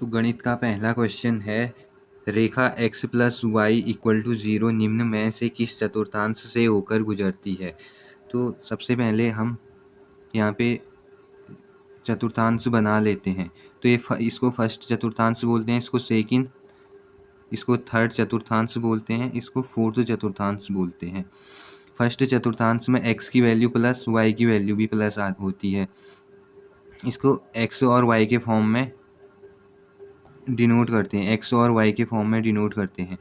तो गणित का पहला क्वेश्चन है, रेखा x plus Y equal to 0 निम्न में से किस चतुर्थांश से होकर गुजरती है। तो सबसे पहले हम यहाँ पे चतुर्थांश बना लेते हैं। तो इसको फर्स्ट चतुर्थांश बोलते हैं, इसको सेकंड, इसको थर्ड चतुर्थांश बोलते हैं, इसको फोर्थ चतुर्थांश बोलते हैं। फर्स्ट चतुर्थांश में x की वैल्यू प्लस y की वैल्यू भी प्लस होती है। इसको x और y के फॉर्म में डिनोट करते हैं, x और y के फॉर्म में डिनोट करते हैं।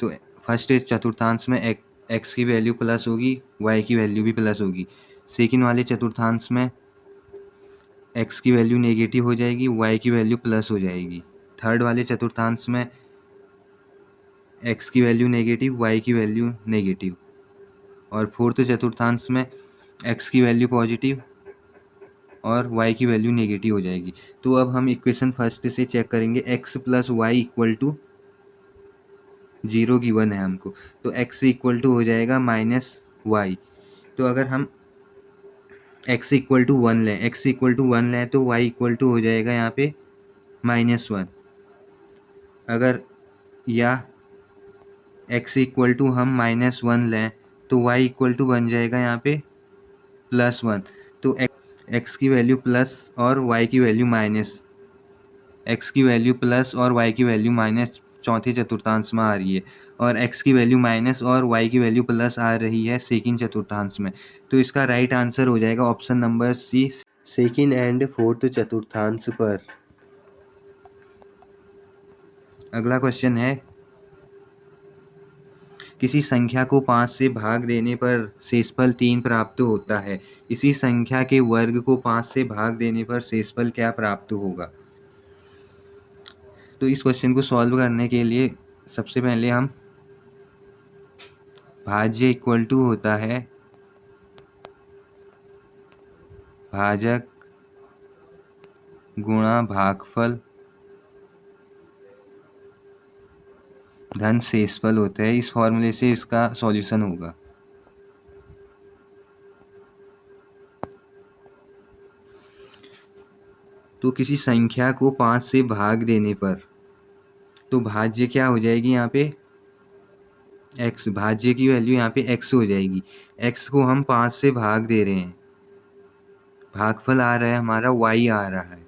तो फर्स्ट चतुर्थांश में x की वैल्यू प्लस होगी, y की वैल्यू भी प्लस होगी। सेकंड वाले चतुर्थांश में x की वैल्यू नेगेटिव हो जाएगी, y की वैल्यू प्लस हो जाएगी। थर्ड वाले चतुर्थांश में x की वैल्यू नेगेटिव, y की वैल्यू नेगेटिव। और फोर्थ चतुर्थांश में x की वैल्यू पॉजिटिव और y की वैल्यू नेगेटिव हो जाएगी। तो अब हम इक्वेशन फर्स्ट से चेक करेंगे। x plus Y equal to 0 given है हमको, तो x इक्वल टू हो जाएगा माइनस वाई। तो अगर हम x इक्वल टू 1 लें, x इक्वल टू 1 लें तो y इक्वल टू हो जाएगा यहाँ पे -1। अगर या x इक्वल टू हम -1 लें तो y इक्वल टू बन जाएगा यहाँ पे +1। तो x की वैल्यू प्लस और y की वैल्यू माइनस, x की वैल्यू प्लस और y की वैल्यू माइनस चौथे चतुर्थांश में आ रही है, और x की वैल्यू माइनस और y की वैल्यू प्लस आ रही है सेकंड चतुर्थांश में। तो इसका राइट आंसर हो जाएगा option number C, second and fourth चतुर्थांश पर। अगला क्वेश्चन है, किसी संख्या को 5 से भाग देने पर शेषफल 3 प्राप्त होता है। इसी संख्या के वर्ग को 5 से भाग देने पर शेषफल क्या प्राप्त होगा। तो इस क्वेश्चन को सॉल्व करने के लिए सबसे पहले हम भाज्य इक्वल टू होता है भाजक गुणा भागफल धन शेषफल होता है। इस फॉर्मूले से इसका सॉल्यूशन होगा। तो किसी संख्या को 5 से भाग देने पर, तो भाज्य क्या हो जाएगी यहाँ पे x, भाज्य की वैल्यू यहाँ पे x हो जाएगी। x को हम 5 से भाग दे रहे हैं, भागफल आ रहा है हमारा y आ रहा है,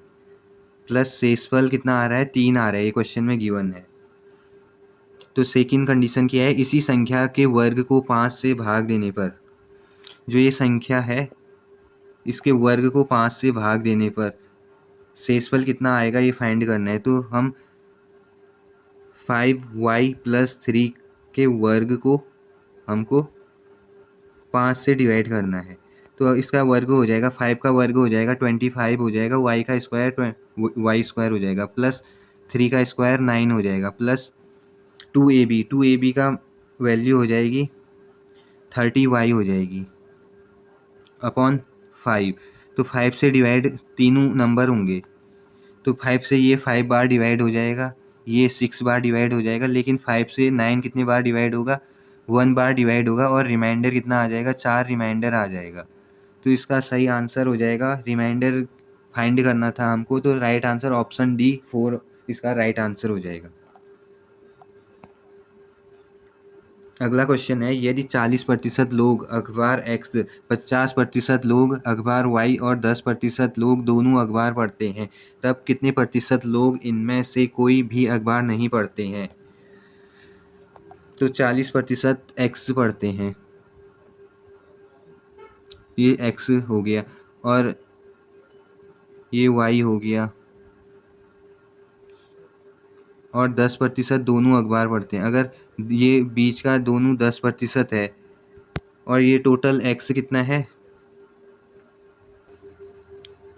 प्लस शेषफल कितना आ रहा है 3 आ रहा है, ये क्वेश्चन में गिवन है। तो सेकंड कंडीशन क्या है, इसी संख्या के वर्ग को 5 से भाग देने पर, जो ये संख्या है इसके वर्ग को 5 से भाग देने पर शेषफल कितना आएगा ये फाइंड करना है। तो हम 5y + 3 के वर्ग को हमको 5 से डिवाइड करना है। तो इसका वर्ग हो जाएगा, 5 का वर्ग हो जाएगा 25 हो जाएगा, y का स्क्वायर y स्क्वायर हो जाएगा, प्लस 3 का स्क्वायर 9 हो जाएगा, प्लस 2ab का वैल्यू हो जाएगी 30y हो जाएगी अपॉन 5। तो 5 से डिवाइड तीनों नंबर होंगे, तो 5 से ये 5 बार डिवाइड हो जाएगा, ये 6 बार डिवाइड हो जाएगा, लेकिन 5 से 9 कितनी बार डिवाइड होगा, 1 बार डिवाइड होगा, और रिमाइंडर कितना आ जाएगा, 4 रिमाइंडर आ जाएगा। तो इसका सही आंसर हो जाएगा, रिमाइंडर फाइंड करना था हमको, तो राइट आंसर ऑप्शन डी 4 इसका राइट आंसर हो जाएगा। अगला क्वेश्चन है, यदि 40% लोग अखबार X, 50% लोग अखबार Y और 10% लोग दोनों अखबार पढ़ते हैं, तब कितने प्रतिशत लोग इनमें से कोई भी अखबार नहीं पढ़ते हैं। तो 40% X पढ़ते हैं, ये X हो गया, और ये Y हो गया, और 10% दोनों अखबार पढ़ते हैं। अगर ये बीच का दोनों 10% है और ये टोटल X कितना है,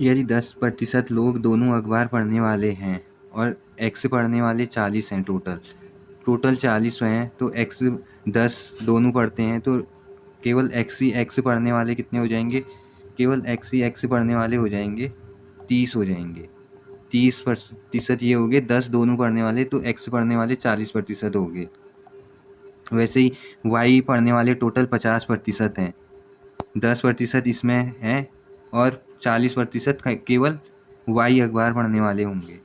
यदि 10% लोग दोनों अखबार पढ़ने वाले हैं और X पढ़ने वाले 40 हैं, टोटल 40 हैं, तो X 10 दोनों पढ़ते हैं, तो केवल X ही X पढ़ने वाले कितने हो जाएंगे, केवल X ही X पढ़ने वाले हो जाएंगे 30 हो जाएंगे। 30% ये हो गए, 10 दोनों पढ़ने वाले, तो X पढ़ने वाले 40% हो गए। वैसे ही Y पढ़ने वाले टोटल 50% हैं, 10% इसमें हैं और 40% केवल Y अखबार पढ़ने वाले होंगे।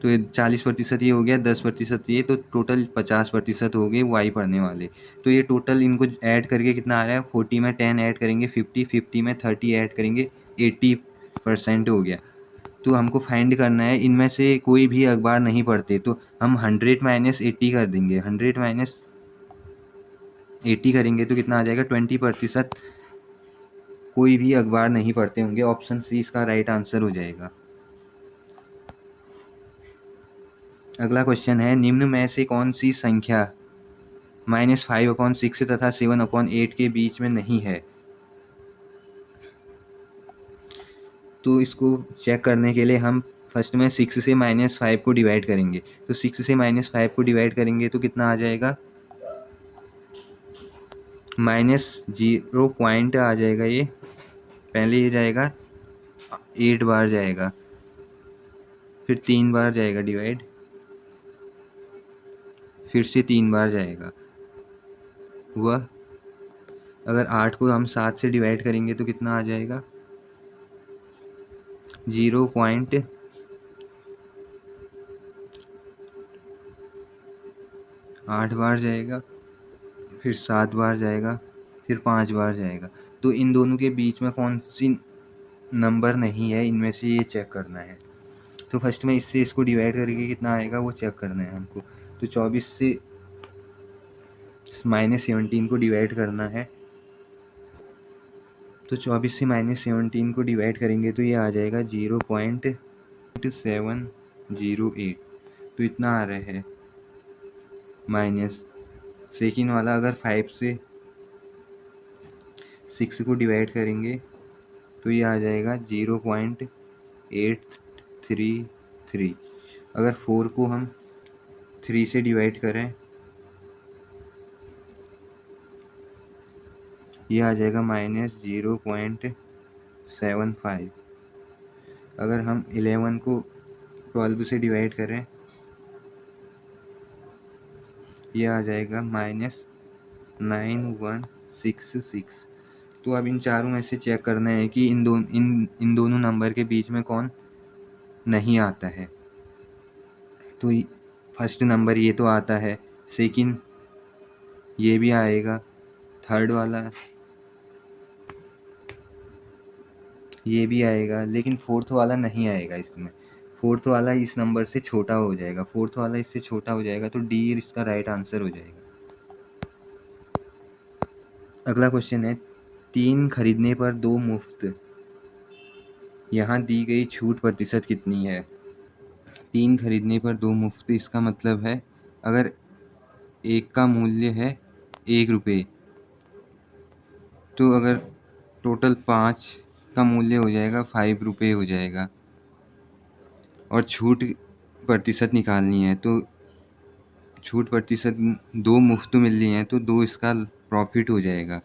तो ये 40% ये हो गया, 10% ये, तो टोटल 50% हो गए वाई पढ़ने वाले। तो ये टोटल इनको ऐड करके कितना आ रहा है, 40 में 10 ऐड करेंगे 50, 50 में 30 ऐड करेंगे 80% हो गया। तो हमको फाइंड करना है इनमें से कोई भी अखबार नहीं पढ़ते, तो हम 100 माइनस 80 कर देंगे। 100 माइनस 80 करेंगे तो कितना आ जाएगा, 20% कोई भी अखबार नहीं पढ़ते होंगे। ऑप्शन सी इसका राइट आंसर हो जाएगा। अगला क्वेश्चन है, निम्न में से कौन सी संख्या -5/6 तथा 7/8 के बीच में नहीं है। तो इसको चेक करने के लिए हम फर्स्ट में 6 से -5 को डिवाइड करेंगे। तो 6 से -5 को डिवाइड करेंगे तो कितना आ जाएगा, -0 पॉइंट आ जाएगा। ये पहले ये जाएगा 8 बार जाएगा, फिर 3 बार जाएगा डिवाइड, फिर से 3 बार जाएगा। वह अगर 8 को हम 7 से डिवाइड करेंगे तो कितना आ जाएगा, 0.8 बार जाएगा, फिर 7 बार जाएगा, फिर 5 बार जाएगा। तो इन दोनों के बीच में कौन सी नंबर नहीं है, इनमें से ये चेक करना है। तो फर्स्ट में इससे इसको डिवाइड करके कितना आएगा वो चेक करना है हमको। तो 24 से -17 को डिवाइड करना है। तो 24 से -17 को डिवाइड करेंगे तो ये आ जाएगा 0.708। तो इतना आ रहा है माइनस। सेकेंड वाला अगर 5 से 6 को डिवाइड करेंगे तो ये आ जाएगा 0.833। अगर 4 को हम 3 से डिवाइड करें ये आ जाएगा -0.75। अगर हम 11 को 12 से डिवाइड करें ये आ जाएगा -9166। तो अब इन चारों में से चेक करना है कि इन दोनों नंबर के बीच में कौन नहीं आता है। तो फर्स्ट नंबर ये तो आता है, सेकंड ये भी आएगा, थर्ड वाला ये भी आएगा, लेकिन फोर्थ वाला नहीं आएगा इसमें। फोर्थ वाला इस नंबर से छोटा हो जाएगा, फोर्थ वाला इससे छोटा हो जाएगा, तो डी इसका राइट आंसर हो जाएगा। अगला क्वेश्चन है, 3 खरीदने पर 2 मुफ्त, यहाँ दी गई छूट प्रतिशत कितनी है। 3 खरीदने पर 2 मुफ्त, इसका मतलब है अगर एक का मूल्य है 1 रुपये, तो अगर टोटल 5 का मूल्य हो जाएगा 5 रुपये हो जाएगा, और छूट प्रतिशत निकालनी है। तो छूट प्रतिशत 2 मुफ्त मिल रही हैं तो 2 इसका प्रॉफिट हो जाएगा,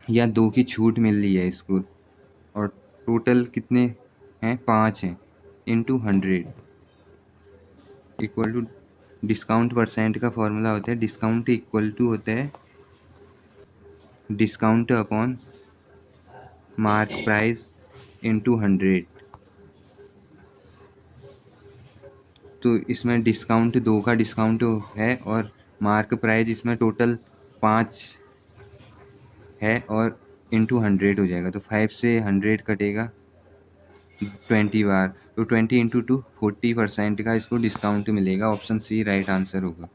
या 2 की छूट मिल रही है इसको, और टोटल कितने हैं, 5 हैं, into 100 equal to discount percent का फॉर्मूला होता है, डिस्काउंट इक्वल टू होता है discount upon mark price into 100। तो इसमें डिस्काउंट 2 का डिस्काउंट है और मार्क प्राइस इसमें टोटल 5 है और इंटू 100 हो जाएगा। तो 5 से 100 कटेगा 20 बार, तो 20 इंटू 2 40% का इसको डिस्काउंट मिलेगा। ऑप्शन सी राइट आंसर होगा।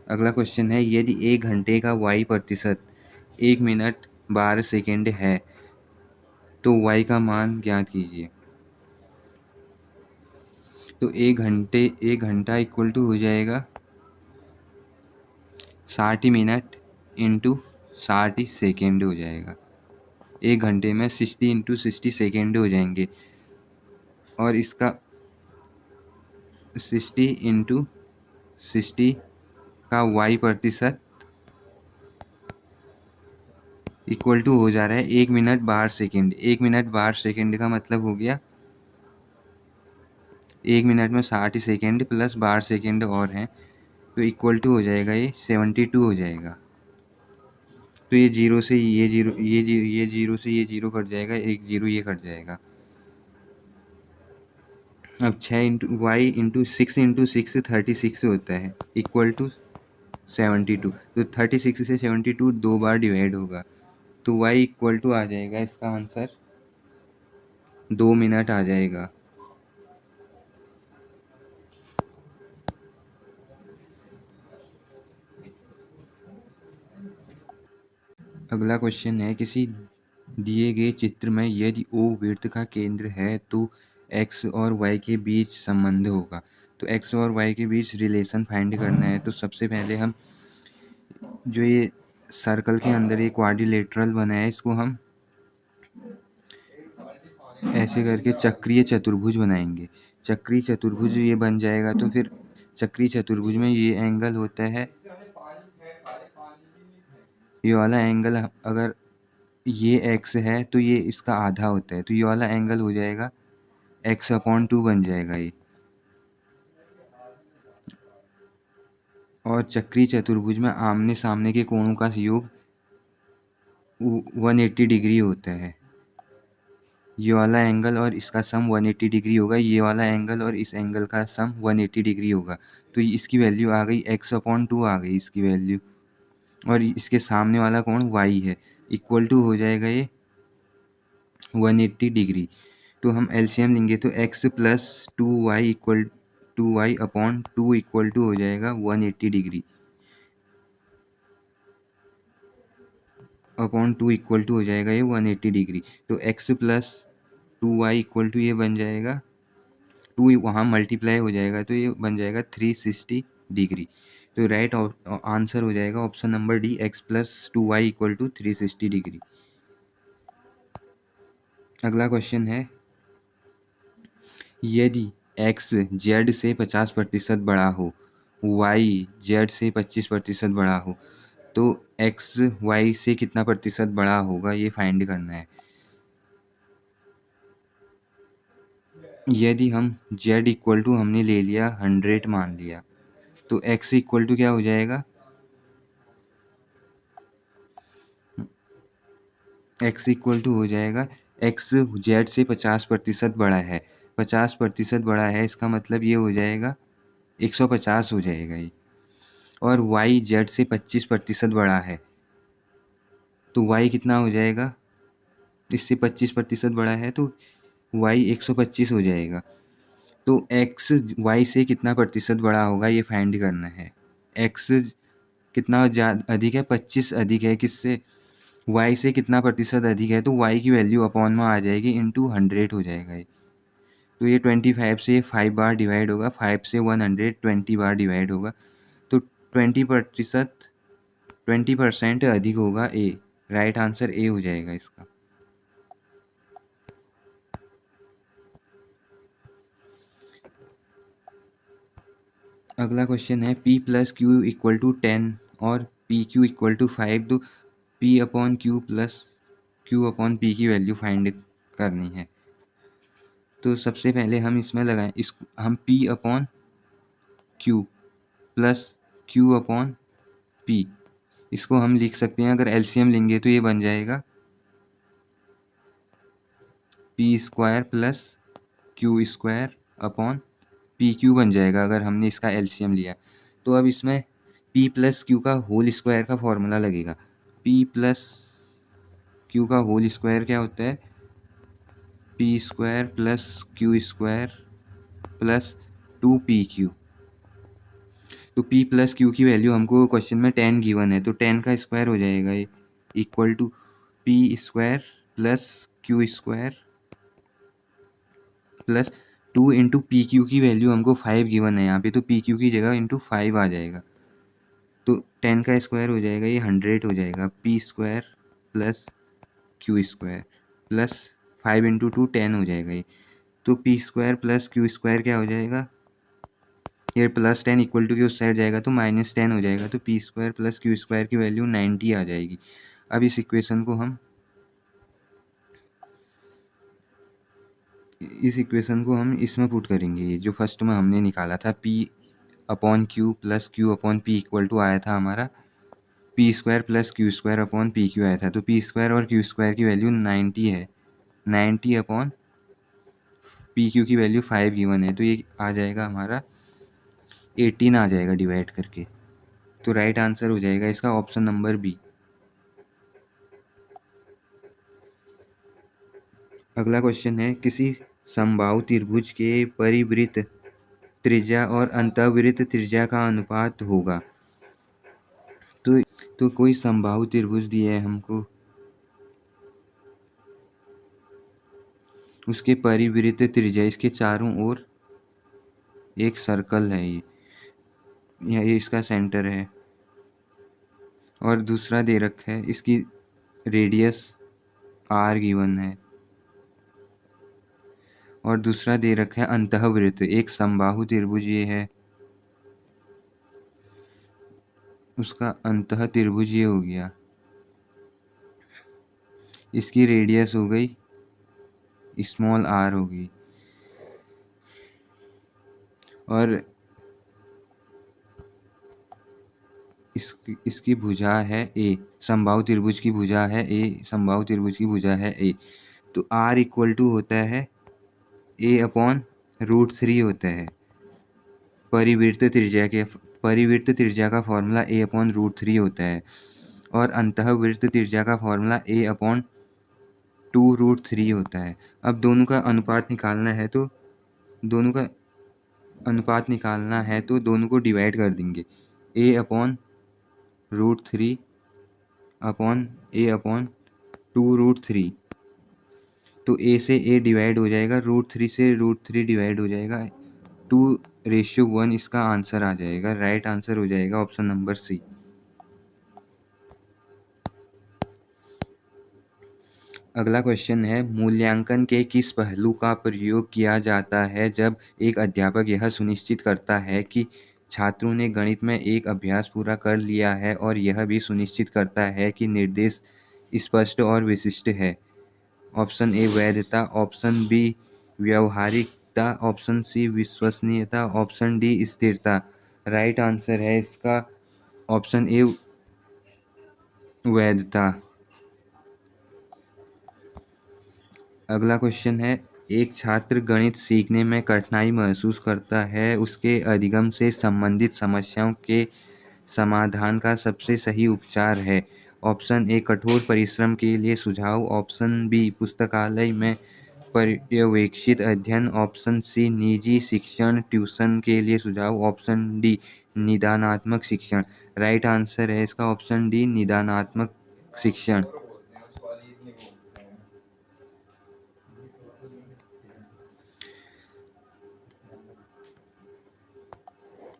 अगला क्वेश्चन है, यदि 1 घंटे का y प्रतिशत 1 मिनट 12 सेकेंड है तो y का मान ज्ञात कीजिए। तो 1 घंटा इक्वल टू हो जाएगा 60 मिनट इंटू 60 सेकेंड हो जाएगा। 1 घंटे में 60 इंटू 60 सेकेंड हो जाएंगे, और इसका 60 इंटू 60 का y प्रतिशत इक्वल टू हो जा रहा है 1 मिनट 12 सेकेंड। 1 मिनट 12 सेकेंड का मतलब हो गया 1 मिनट में 60 सेकेंड प्लस 12 सेकेंड और हैं, तो इक्वल टू हो जाएगा ये 72 हो जाएगा। तो ये जीरो से ये जीरो, ये जीरो से ये जीरो कट जाएगा, एक जीरो ये कट जाएगा। अब 6 इंटू 6 36 होता है इक्वल टू 72। तो 36 से 72 दो बार डिवाइड होगा, तो y इक्वल टू आ जाएगा, इसका आंसर 2 मिनट आ जाएगा। अगला क्वेश्चन है, किसी दिए गए चित्र में यदि O वृत्त का केंद्र है तो x और y के बीच संबंध होगा। तो x और y के बीच रिलेशन फाइंड करना है। तो सबसे पहले हम जो ये सर्कल के अंदर ये क्वाड्रिलेटरल बना है, इसको हम ऐसे करके चक्रीय चतुर्भुज बनाएंगे। चक्रीय चतुर्भुज ये बन जाएगा तो फिर चक्रीय चतुर्भुज में ये एंगल होता है, ये वाला एंगल अगर ये x है तो ये इसका आधा होता है, तो ये वाला एंगल हो जाएगा x/2 बन जाएगा ये। और चक्रीय चतुर्भुज में आमने सामने के कोणों का योग 180 डिग्री होता है। ये वाला एंगल और इसका सम 180 डिग्री होगा, ये वाला एंगल और इस एंगल का सम 180 डिग्री होगा। तो इसकी वैल्यू आ गई x/2 आ गई इसकी वैल्यू, और इसके सामने वाला कोण y है, इक्वल टू हो जाएगा ये 180 डिग्री। तो हम एलसीएम लेंगे तो x प्लस 2y इक्वल 2y/2 इक्वल टू हो जाएगा 180 डिग्री अपॉन 2 इक्वल टू हो जाएगा ये 180 डिग्री। तो x plus 2y equal to ये बन जाएगा, 2 वहाँ मल्टीप्लाई हो जाएगा तो ये बन जाएगा 360 डिग्री। तो राइट आंसर हो जाएगा option number D, x plus 2y equal to 360 degree. अगला क्वेश्चन है, यदि x z से 50% बड़ा हो, y z से 25% बड़ा हो, तो x y से कितना प्रतिशत बड़ा होगा ये फाइंड करना है। यदि हम z इक्वल टू हमने ले लिया 100 मान लिया, तो x इक्वल टू क्या हो जाएगा, x इक्वल टू हो जाएगा x z से 50% बड़ा है, 50% बड़ा है इसका मतलब ये हो जाएगा 150 हो जाएगा ये। और y z से 25% बड़ा है, तो y कितना हो जाएगा, इससे 25% बड़ा है तो y 125 हो जाएगा। तो x y से कितना प्रतिशत बड़ा होगा ये फाइंड करना है। x कितना अधिक है, 25 अधिक है किससे, y से कितना प्रतिशत अधिक है, तो y की वैल्यू अपॉन में आ जाएगी, इंटू 100 हो जाएगा ये। तो ये 25 से 5 बार डिवाइड होगा, 5 से 120 बार डिवाइड होगा, तो 20% अधिक होगा ए। राइट आंसर ए हो जाएगा इसका। अगला क्वेश्चन है, p plus Q equal to 10 और पी क्यू इक्वल टू 5, तो p/q प्लस q/p की वैल्यू फाइंड करनी है। तो सबसे पहले हम इसमें लगाएं, इस हम p/q प्लस q/p, इसको हम लिख सकते हैं, अगर एलसीएम लेंगे तो ये बन जाएगा p² plus q² P Q बन जाएगा अगर हमने इसका एलसीएम लिया। तो अब इसमें p प्लस क्यू का होल स्क्वायर का फॉर्मूला लगेगा। p प्लस क्यू का होल स्क्वायर क्या होता है, p² plus q² plus 2pq। तो p प्लस क्यू की वैल्यू हमको क्वेश्चन में 10 गिवन है, तो 10 का स्क्वायर हो जाएगा ये, equal to p² plus q² plus 2 into P Q की वैल्यू हमको 5 गिवन है यहाँ पे, तो पी क्यू की जगह इंटू 5 आ जाएगा। तो 10 का स्क्वायर हो जाएगा, ये 100 हो जाएगा, p² plus q² plus 5 into 2 10 हो जाएगा ये। तो p² प्लस q² क्या हो जाएगा, ये प्लस 10 इक्वल टू के उस साइड जाएगा तो -10 हो जाएगा, तो p² प्लस q² की वैल्यू 90 आ जाएगी। अब इस इक्वेशन को हम इसमें पुट करेंगे, जो फर्स्ट में हमने निकाला था p/q plus q/p equal to आया था हमारा p² प्लस q²/pq आया था। तो p² और q² की वैल्यू 90 है, 90/5 पी क्यू की वैल्यू 5 गिवन है, तो ये आ जाएगा हमारा 18 आ जाएगा डिवाइड करके। तो राइट आंसर हो जाएगा इसका ऑप्शन नंबर बी। अगला क्वेश्चन है किसी समबाहु त्रिभुज के परिवृत्त त्रिज्या और अंतःवृत्त त्रिज्या का अनुपात होगा। तो कोई समबाहु त्रिभुज दिया है हमको, उसके परिवृत्त त्रिज्या, इसके चारों ओर एक सर्कल है, ये इसका सेंटर है, और दूसरा दे रखा है इसकी रेडियस आर गिवन है, और दूसरा दे रखा है अंतःवृत्त, एक समबाहु त्रिभुज ये है, उसका अंतः त्रिभुज ये हो गया, इसकी रेडियस हो गई स्मॉल आर होगी, और इसकी भुजा है ए, समबाहु त्रिभुज की भुजा है ए, समबाहु त्रिभुज की भुजा है ए। तो आर इक्वल टू होता है ए अपॉन √3 होता है परिवृत्त त्रिज्या का फॉर्मूला ए अपॉन √3 होता है, और अंतःवृत्त त्रिज्या का फॉर्मूला ए अपॉन 2√3 होता है। अब दोनों का अनुपात निकालना है, तो दोनों को डिवाइड कर देंगे, ए अपॉन √3 अपॉन ए अपॉन 2√3। तो ए से ए डिवाइड हो जाएगा, √3 से √3 डिवाइड हो जाएगा, 2:1 इसका आंसर आ जाएगा। राइट आंसर हो जाएगा ऑप्शन नंबर सी। अगला क्वेश्चन है मूल्यांकन के किस पहलू का प्रयोग किया जाता है जब एक अध्यापक यह सुनिश्चित करता है कि छात्रों ने गणित में एक अभ्यास पूरा कर लिया है और यह भी सुनिश्चित करता है कि निर्देश स्पष्ट और विशिष्ट है। ऑप्शन ए वैधता, ऑप्शन बी व्यवहारिकता, ऑप्शन सी विश्वसनीयता, ऑप्शन डी स्थिरता। राइट आंसर है इसका ऑप्शन ए वैधता। अगला क्वेश्चन है एक छात्र गणित सीखने में कठिनाई महसूस करता है, उसके अधिगम से संबंधित समस्याओं के समाधान का सबसे सही उपचार है। ऑप्शन ए कठोर परिश्रम के लिए सुझाव, ऑप्शन बी पुस्तकालय में पर्यवेक्षित अध्ययन, ऑप्शन सी निजी शिक्षण ट्यूशन के लिए सुझाव, ऑप्शन डी निदानात्मक शिक्षण। राइट आंसर है इसका ऑप्शन डी निदानात्मक शिक्षण।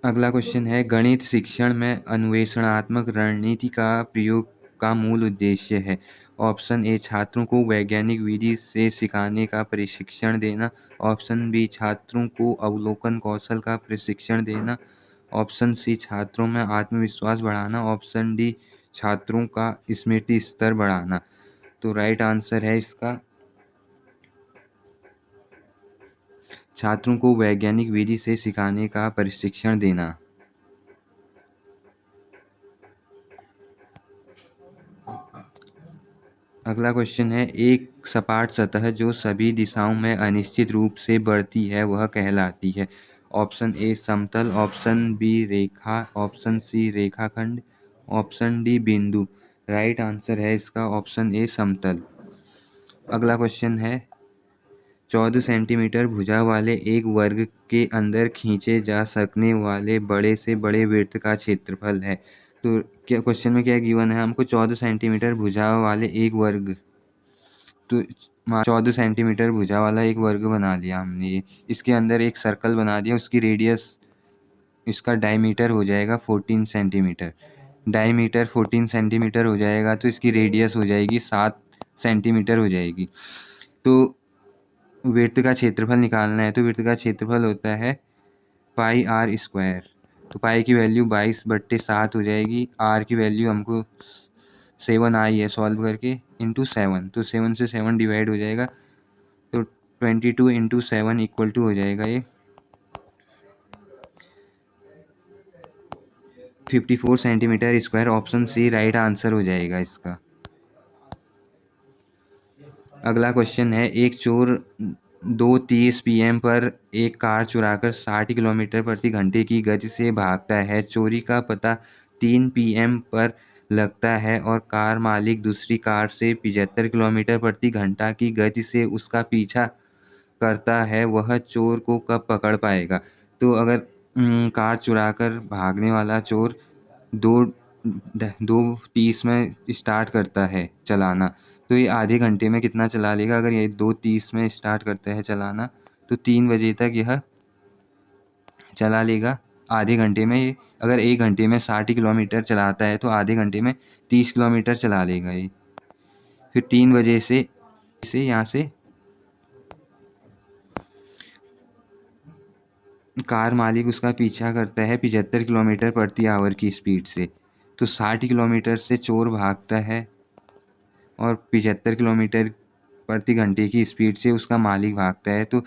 अगला क्वेश्चन है गणित शिक्षण में अन्वेषणात्मक रणनीति का प्रयोग का मूल उद्देश्य है। ऑप्शन ए छात्रों को वैज्ञानिक विधि से सिखाने का प्रशिक्षण देना, ऑप्शन बी छात्रों को अवलोकन कौशल का प्रशिक्षण देना, ऑप्शन सी छात्रों में आत्मविश्वास बढ़ाना, ऑप्शन डी छात्रों का स्मृति स्तर बढ़ाना। तो राइट आंसर है इसका छात्रों को वैज्ञानिक विधि से सिखाने का प्रशिक्षण देना। अगला क्वेश्चन है एक सपाट सतह जो सभी दिशाओं में अनिश्चित रूप से बढ़ती है वह कहलाती है। ऑप्शन ए समतल, ऑप्शन बी रेखा, ऑप्शन सी रेखाखंड, ऑप्शन डी बिंदु। राइट आंसर है इसका ऑप्शन ए समतल। अगला क्वेश्चन है 14 सेंटीमीटर भुजा वाले एक वर्ग के अंदर खींचे जा सकने वाले बड़े से बड़े वृत्त का क्षेत्रफल है। तो क्या क्वेश्चन में क्या गिवन है हमको 14 सेंटीमीटर भुजा वाले एक वर्ग, तो 14 सेंटीमीटर भुजा वाला एक वर्ग बना लिया हमने, ये इसके अंदर एक सर्कल बना दिया, उसकी रेडियस इसका डायमीटर हो जाएगा 14 सेंटीमीटर, डायमीटर 14 सेंटीमीटर हो जाएगा तो इसकी रेडियस हो जाएगी 7 सेंटीमीटर हो जाएगी। तो वृत्त का क्षेत्रफल निकालना है, तो वृत्त का क्षेत्रफल होता है पाई आर स्क्वायर। तो पाई की वैल्यू 22/7 हो जाएगी, आर की वैल्यू हमको 7 आई है सॉल्व करके, इंटू 7, तो 7 से 7 डिवाइड हो जाएगा, तो 22 इंटू 7 इक्वल टू हो जाएगा ये 54 centimetre square. Option C right answer हो जाएगा इसका। अगला क्वेश्चन है एक चोर 2:30 PM पर एक कार चुराकर 60 किलोमीटर प्रति घंटे की गति से भागता है। चोरी का पता 3 PM पर लगता है और कार मालिक दूसरी कार से 75 किलोमीटर प्रति घंटा की गति से उसका पीछा करता है। वह चोर को कब पकड़ पाएगा? तो अगर कार चुराकर भागने वाला चोर दो 2:30 में स्टार्ट करता है चलाना, तो ये आधे घंटे में कितना चला लेगा? अगर ये 2:30 में स्टार्ट करता है चलाना तो 3 बजे तक यह चला लेगा। आधे घंटे में ये, अगर 1 घंटे में 60 किलोमीटर चलाता है तो आधे घंटे में 30 किलोमीटर चला लेगा ये। फिर 3 बजे से यहाँ से कार मालिक उसका पीछा करता है 75 किलोमीटर प्रति आवर की स्पीड से। तो 60 किलोमीटर से चोर भागता है और 75 किलोमीटर प्रति घंटे की स्पीड से उसका मालिक भागता है। तो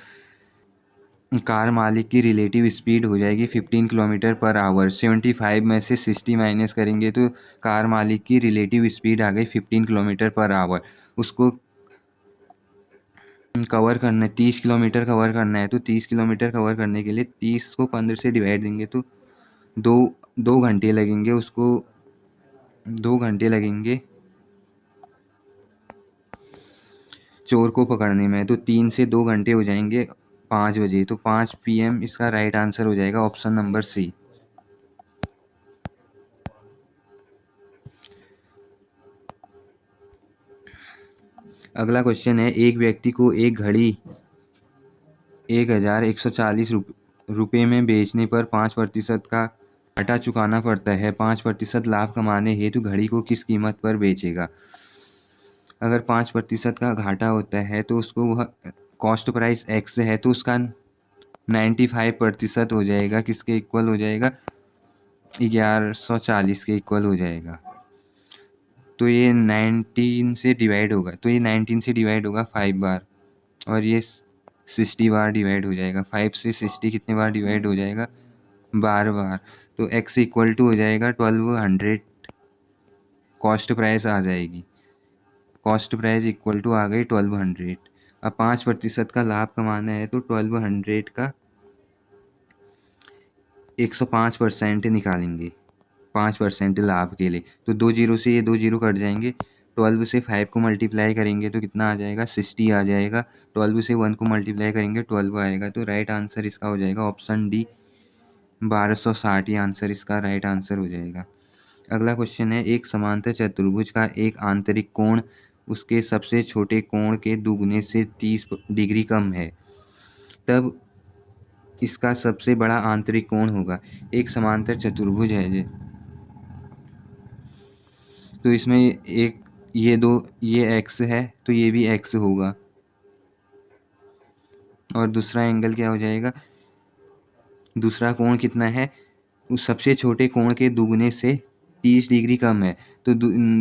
कार मालिक की रिलेटिव स्पीड हो जाएगी 15 किलोमीटर पर आवर। 75 में से 60 माइनस करेंगे तो कार मालिक की रिलेटिव स्पीड आ गई 15 किलोमीटर पर आवर। उसको कवर करना है, 30 किलोमीटर कवर करना है। तो 30 किलोमीटर कवर करने के लिए 30 को 15 से डिवाइड देंगे तो दो घंटे लगेंगे उसको। 2 घंटे लगेंगे चोर को पकड़ने में। तो 3 से 2 घंटे हो जाएंगे 5 बजे। तो 5 PM इसका राइट आंसर हो जाएगा ऑप्शन नंबर सी। अगला क्वेश्चन है, एक व्यक्ति को एक घड़ी 1140 रुपये में बेचने पर 5% का घाटा चुकाना पड़ता है। 5% लाभ कमाने हेतु घड़ी को किस कीमत पर बेचेगा? अगर 5% का घाटा होता है तो उसको वह कॉस्ट प्राइस एक्स है तो उसका 95% हो जाएगा, किसके इक्वल हो जाएगा? 1140 के इक्वल हो जाएगा। तो ये 19 से डिवाइड होगा, तो ये 19 से डिवाइड होगा 5 बार और ये 60 बार डिवाइड हो जाएगा। 5 से 60 कितने बार डिवाइड हो जाएगा? 12 बार। तो x इक्वल टू हो जाएगा 1200। कॉस्ट प्राइस आ जाएगी, कॉस्ट प्राइस इक्वल टू आ गई 1200। अब 5% का लाभ कमाना है तो 1200 का 105% निकालेंगे 5% लाभ के लिए। तो 2 जीरो से ये 2 जीरो कट जाएंगे। 12 से 5 को मल्टीप्लाई करेंगे तो कितना आ जाएगा? 60 आ जाएगा। 12 से 1 को मल्टीप्लाई करेंगे 12 आएगा। तो राइट आंसर इसका हो जाएगा ऑप्शन डी 1260। ही आंसर इसका राइट आंसर हो जाएगा। अगला क्वेश्चन है, एक समांतर चतुर्भुज का एक आंतरिक कोण उसके सबसे छोटे कोण के दुगने से 30 डिग्री कम है, तब इसका सबसे बड़ा आंतरिक कोण होगा। एक समांतर चतुर्भुज है ये, तो इसमें एक ये x है तो ये भी x होगा और दूसरा एंगल क्या हो जाएगा? दूसरा कोण कितना है? उस सबसे छोटे कोण के दुगने से 30 डिग्री कम है। तो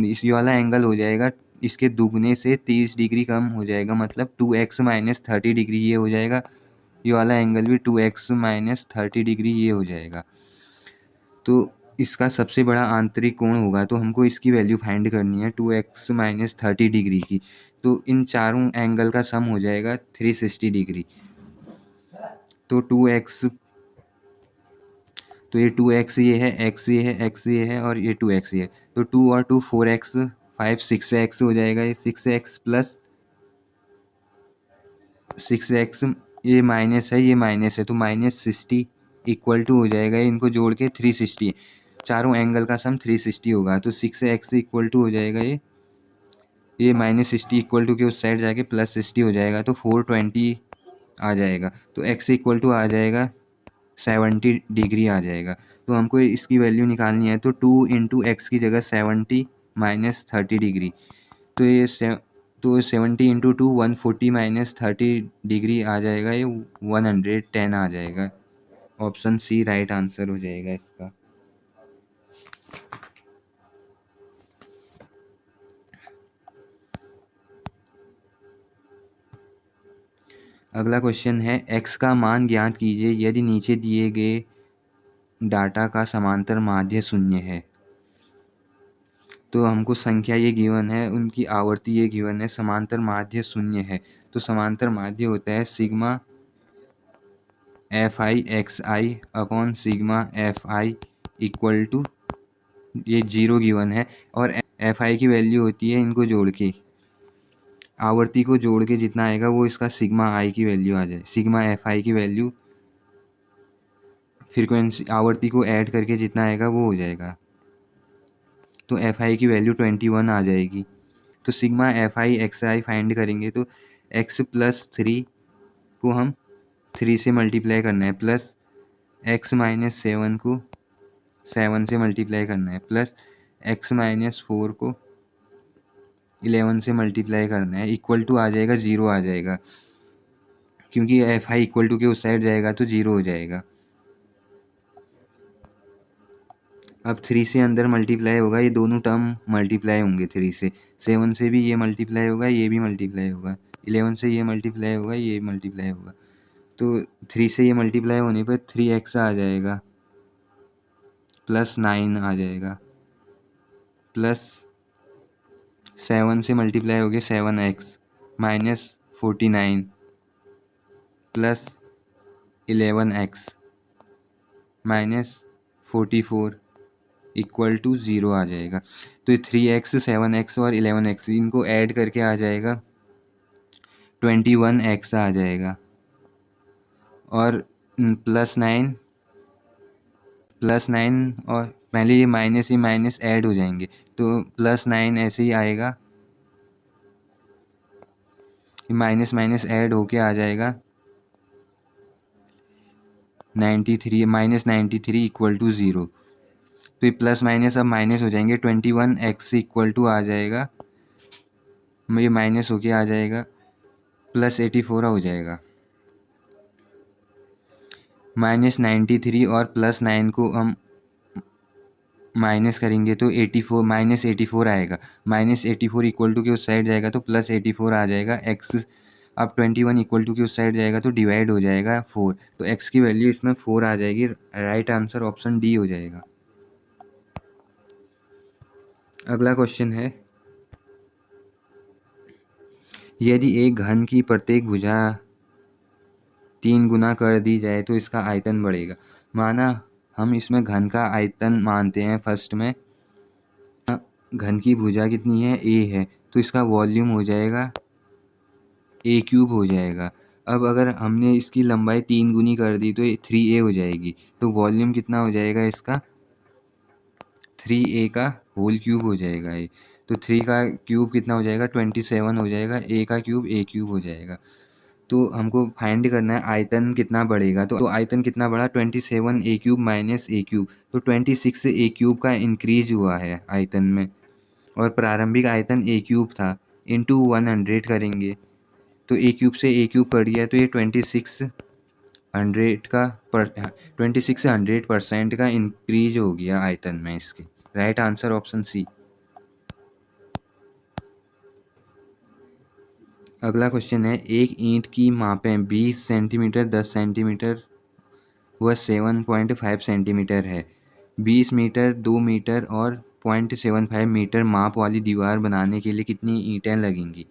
इस वाला एंगल हो जाएगा इसके दुगने से 30 डिग्री कम हो जाएगा, मतलब 2x माइनस 30 डिग्री ये हो जाएगा। ये वाला एंगल भी 2x माइनस 30 डिग्री ये हो जाएगा। तो इसका सबसे बड़ा आंतरिक कोण होगा, तो हमको इसकी वैल्यू फाइंड करनी है 2x माइनस 30 डिग्री की। तो इन चारों एंगल का सम हो जाएगा 360 डिग्री। तो 2x, तो ये 2x ये है, x ये है, x ये है और ये 2x ये है। तो 2 और 2 4x, 5 6x हो जाएगा। ये 6x प्लस 6x, ये माइनस है ये माइनस है तो माइनस 60 इक्वल टू हो जाएगा। इनको जोड़ के 360, चारों एंगल का सम 360 होगा। तो 6x इक्वल टू हो जाएगा ये माइनस 60 इक्वल टू के उस साइड जाके प्लस 60 हो जाएगा तो 420 आ जाएगा। तो x इक्वल टू आ जाएगा 70 डिग्री आ जाएगा। तो हमको इसकी वैल्यू निकालनी है। तो 2 इंटू एक्स की जगह 70 माइनस 30 डिग्री, तो ये 70 इंटू 2 140 माइनस 30 डिग्री आ जाएगा, ये 110 आ जाएगा। ऑप्शन सी राइट आंसर हो जाएगा इसका। अगला क्वेश्चन है, x का मान ज्ञात कीजिए यदि नीचे दिए गए डाटा का समांतर माध्य शून्य है। तो हमको संख्या ये गिवन है, उनकी आवर्ती ये गिवन है, समांतर माध्य शून्य है। तो समांतर माध्य होता है sigma F I X I upon sigma F I equal to, ये 0 गिवन है, और एफ आई की वैल्यू होती है, इनको जोड़ के आवर्ती को जोड़ के जितना आएगा वो इसका सिग्मा आई की वैल्यू आ जाए, सिग्मा एफ आई की वैल्यू फ्रीक्वेंसी आवर्ती को ऐड करके जितना आएगा वो हो जाएगा। तो एफ आई की वैल्यू 21 आ जाएगी। तो sigma F I X I find करेंगे तो एक्स प्लस 3 को हम 3 से मल्टीप्लाई करना है, प्लस एक्स माइनस 7 को 7 से मल्टीप्लाई करना है, प्लस एक्स माइनस 4 को 11 से मल्टीप्लाई करना है, इक्वल टू आ जाएगा 0 आ जाएगा, क्योंकि एफ आई इक्वल टू के उस साइड जाएगा तो 0 हो जाएगा। अब 3 से अंदर मल्टीप्लाई होगा, ये दोनों टर्म मल्टीप्लाई होंगे 3 से, 7 से भी ये मल्टीप्लाई होगा, ये भी मल्टीप्लाई होगा, 11 से ये मल्टीप्लाई होगा, ये मल्टीप्लाई होगा। तो 3 से ये मल्टीप्लाई होने पर 3x आ जाएगा, प्लस 9 आ जाएगा, प्लस 7 से मल्टीप्लाई हो गया 7x minus 49 plus 11x minus 44 equal to 0 आ जाएगा। तो ये 3x 7x और 11x इनको ऐड करके आ जाएगा 21x आ जाएगा, और प्लस 9 और पहले ये माइनस ऐड हो जाएंगे, तो प्लस 9 ऐसे ही आएगा, माइनस माइनस ऐड होके आ जाएगा 93 माइनस 93 इक्वल टू 0। तो ये प्लस माइनस अब माइनस हो जाएंगे, 21x इक्वल टू आ जाएगा, ये माइनस होके आ जाएगा प्लस 84 हो जाएगा। माइनस 93 और प्लस 9 को हम माइनस करेंगे तो 84 माइनस 84 आएगा, माइनस 84 इक्वल टू के उस साइड जाएगा तो प्लस 84 आ जाएगा। x अब 21 इक्वल टू के उस साइड जाएगा तो डिवाइड हो जाएगा 4, तो x की वैल्यू इसमें 4 आ जाएगी। राइट आंसर ऑप्शन डी हो जाएगा। अगला क्वेश्चन है, यदि एक घन की प्रत्येक भुजा 3 गुना कर दी जाए तो इसका आयतन बढ़ेगा। माना हम इसमें घन का आयतन मानते हैं, फर्स्ट में घन की भुजा कितनी है, a है, तो इसका वॉल्यूम हो जाएगा a क्यूब हो जाएगा। अब अगर हमने इसकी लंबाई 3 गुनी कर दी तो 3a हो जाएगी, तो वॉल्यूम कितना हो जाएगा इसका, 3a का होल क्यूब हो जाएगा ये। तो 3 का क्यूब कितना हो जाएगा, 27 हो जाएगा, a का क्यूब a क्यूब हो जाएगा। तो हमको फाइंड करना है आयतन कितना बढ़ेगा, तो आयतन कितना बढ़ा, 27 a cube minus a cube, तो 26 a क्यूब का इंक्रीज हुआ है आयतन में, और प्रारंभिक आयतन a क्यूब था, इंटू 100 करेंगे तो a क्यूब से a क्यूब कट गया, तो ये 2600% का इंक्रीज हो गया आयतन में इसके। Right answer option C. अगला क्वेश्चन है, एक ईंट की मापें 20 सेंटीमीटर 10 सेंटीमीटर व 7.5 सेंटीमीटर है। 20 मीटर 2 मीटर और 0.75 मीटर माप वाली दीवार बनाने के लिए कितनी ईंटें लगेंगी।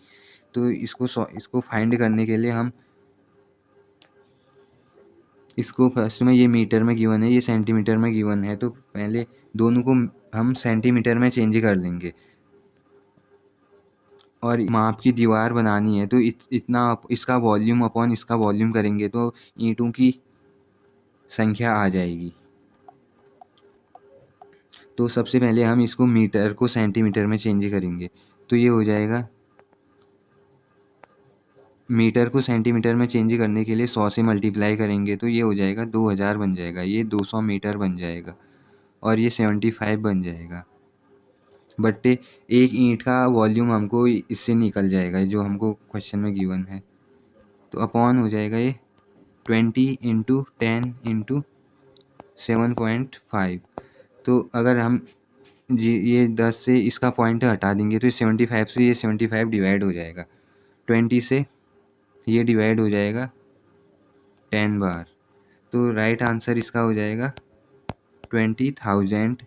तो इसको फाइंड करने के लिए हम इसको फर्स्ट में, ये मीटर में गिवन है, ये सेंटीमीटर में गिवन है, तो पहले दोनों को हम सेंटीमीटर में चेंज कर लेंगे, और माप की दीवार बनानी है तो इतना इसका वॉल्यूम अपॉन इसका वॉल्यूम करेंगे तो ईंटों की संख्या आ जाएगी। तो सबसे पहले हम इसको मीटर को सेंटीमीटर में चेंज करेंगे, तो ये हो जाएगा, मीटर को सेंटीमीटर में चेंज करने के लिए 100 से मल्टीप्लाई करेंगे तो ये हो जाएगा 2000 बन जाएगा, ये 200 मीटर बन जाएगा, और ये 75 बन जाएगा, बट एक ईंट का वॉल्यूम हमको इससे निकल जाएगा जो हमको क्वेश्चन में गिवन है, तो अपॉन हो जाएगा ये 20 इंटू 10 इंटू 7.5। तो अगर हम जी ये 10 से इसका पॉइंट हटा देंगे तो 75 से ये 75 डिवाइड हो जाएगा, 20 से ये डिवाइड हो जाएगा 10 बार, तो राइट आंसर इसका हो जाएगा 20,000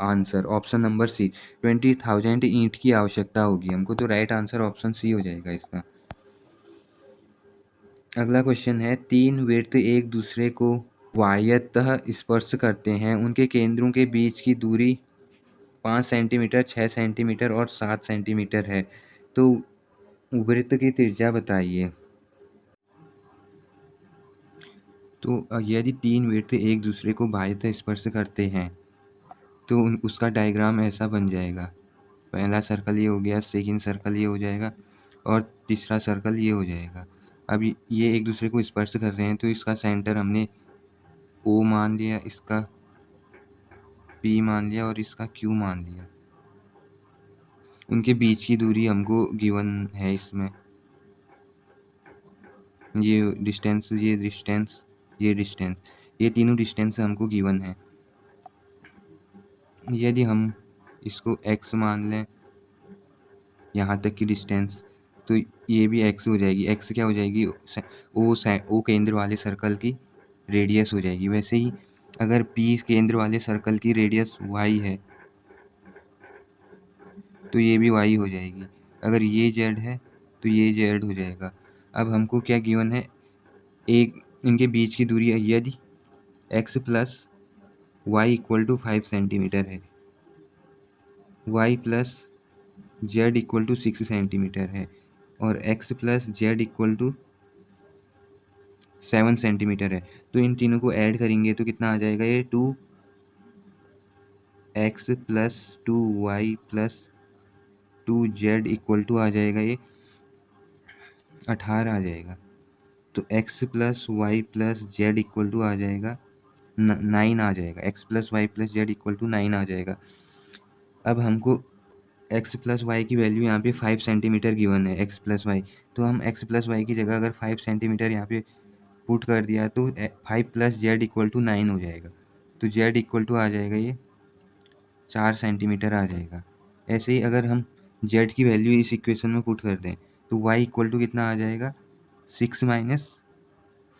आंसर ऑप्शन नंबर सी 20,000 ईंट की आवश्यकता होगी हमको, तो राइट आंसर ऑप्शन सी हो जाएगा इसका। अगला क्वेश्चन है, तीन वृत्त एक दूसरे को वाह्यतः स्पर्श करते हैं, उनके केंद्रों के बीच की दूरी 5 सेंटीमीटर, 6 सेंटीमीटर और 7 सेंटीमीटर है, तो वृत्त की त्रिज्या बताइए। तो यदि तीन वृत्त एक दूसरे को बाह्यतः स्पर्श करते हैं तो उसका डायग्राम ऐसा बन जाएगा। पहला सर्कल ये हो गया, सेकंड सर्कल ये हो जाएगा और तीसरा सर्कल ये हो जाएगा। अब ये एक दूसरे को स्पर्श कर रहे हैं तो इसका सेंटर हमने O मान लिया, इसका P मान लिया और इसका Q मान लिया। उनके बीच की दूरी हमको गिवन है इसमें, ये डिस्टेंस, ये डिस्टेंस, ये डिस्टेंस, ये तीनों डिस्टेंस हमको गिवन है। यदि हम इसको x मान लें, यहाँ तक की डिस्टेंस, तो ये भी x हो जाएगी। x क्या हो जाएगी, ओ केंद्र वाले सर्कल की रेडियस हो जाएगी। वैसे ही अगर p केंद्र वाले सर्कल की रेडियस y है तो ये भी y हो जाएगी। अगर ये z है तो ये z हो जाएगा। अब हमको क्या गिवन है, एक इनके बीच की दूरी, यदि x plus Y equal to 5 centimetre है, y plus z equal to 6 centimetre है और x plus Z equal to 7 centimetre है, तो इन तीनों को ऐड करेंगे तो कितना आ जाएगा, ये 2x plus 2y plus 2z equal to आ जाएगा, ये 18 आ जाएगा। तो x plus Y plus Z equal to आ जाएगा 9 आ जाएगा। x plus Y plus Z equal to 9 आ जाएगा। अब हमको x प्लस वाई की वैल्यू यहाँ पे 5 सेंटीमीटर गिवन है, x प्लस वाई, तो हम x प्लस वाई की जगह अगर 5 सेंटीमीटर यहाँ पे पुट कर दिया तो 5 प्लस जेड इक्वल टू 9 हो जाएगा। तो जेड इक्वल टू आ जाएगा ये 4 सेंटीमीटर आ जाएगा। ऐसे ही अगर हम जेड की वैल्यू इस इक्वेशन में पुट कर दें तो y इक्वल टू कितना आ जाएगा, 6 माइनस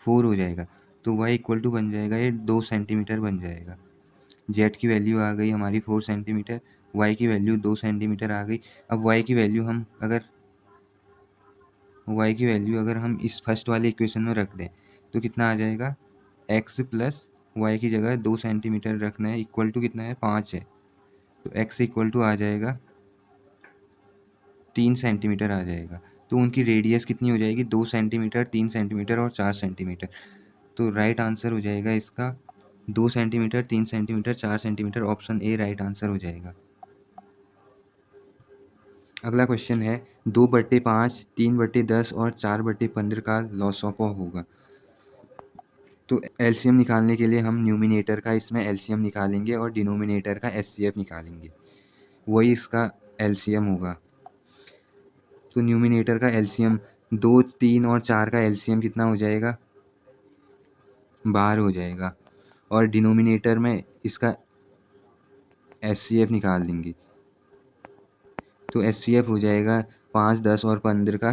4 हो जाएगा। तो y इक्वल टू बन जाएगा ये 2 सेंटीमीटर बन जाएगा। जेड की वैल्यू आ गई हमारी 4 सेंटीमीटर, y की वैल्यू 2 सेंटीमीटर आ गई। अब y की वैल्यू अगर हम इस फर्स्ट वाले इक्वेशन में रख दें तो कितना आ जाएगा, x प्लस वाई की जगह 2 सेंटीमीटर रखना है, इक्वल टू कितना है, 5 है, तो x इक्वल टू आ जाएगा 3 सेंटीमीटर आ जाएगा। तो उनकी रेडियस कितनी हो जाएगी, 2 सेंटीमीटर, 3 सेंटीमीटर और 4 सेंटीमीटर। तो राइट आंसर हो जाएगा इसका 2 centimetre, 3 centimetre, 4 centimetre, option A right answer हो जाएगा। अगला क्वेश्चन है, 2/5, 3/10 और 4/15 का लॉसॉपा होगा। तो एलसीएम निकालने के लिए हम न्यूमिनेटर का इसमें एलसीएम निकालेंगे और डिनोमिनेटर का एचसीएफ निकालेंगे, वही इसका एलसीएम होगा। तो न्यूमिनेटर का एलसीएम 2, 3 और 4 का एलसीएम कितना हो जाएगा, 12 हो जाएगा। और डिनोमिनेटर में इसका एचसीएफ निकाल देंगे तो एचसीएफ हो जाएगा 5, 10 और 15 का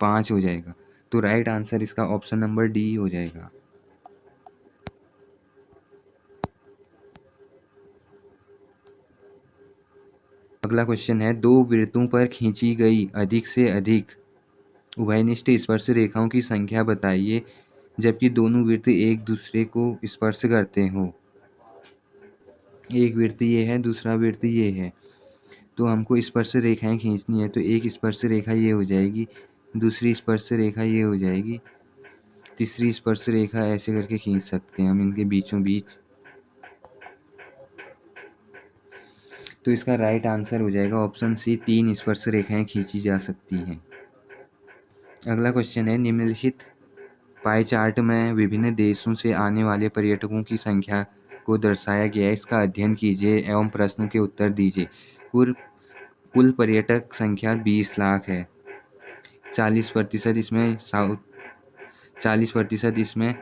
5 हो जाएगा। तो राइट आंसर इसका ऑप्शन नंबर डी हो जाएगा। अगला क्वेश्चन है, दो वृत्तों पर खींची गई अधिक से अधिक उभयनिष्ठ स्पर्श रेखाओं की संख्या बताइए जबकि दोनों वृत्त एक दूसरे को स्पर्श करते हो। एक वृत्त ये है, दूसरा वृत्त ये है, तो हमको स्पर्श रेखाएं खींचनी है। तो एक स्पर्श रेखा ये हो जाएगी, दूसरी स्पर्श रेखा ये हो जाएगी, तीसरी स्पर्श रेखा ऐसे करके खींच सकते हैं हम इनके बीचों बीच। तो इसका राइट आंसर हो जाएगा ऑप्शन सी, 3 स्पर्श रेखाएं खींची जा सकती हैं। अगला क्वेश्चन है, निम्नलिखित पाई चार्ट में विभिन्न देशों से आने वाले पर्यटकों की संख्या को दर्शाया गया है, इसका अध्ययन कीजिए एवं प्रश्नों के उत्तर दीजिए। कुल पर्यटक संख्या 20 लाख है। 40% इसमें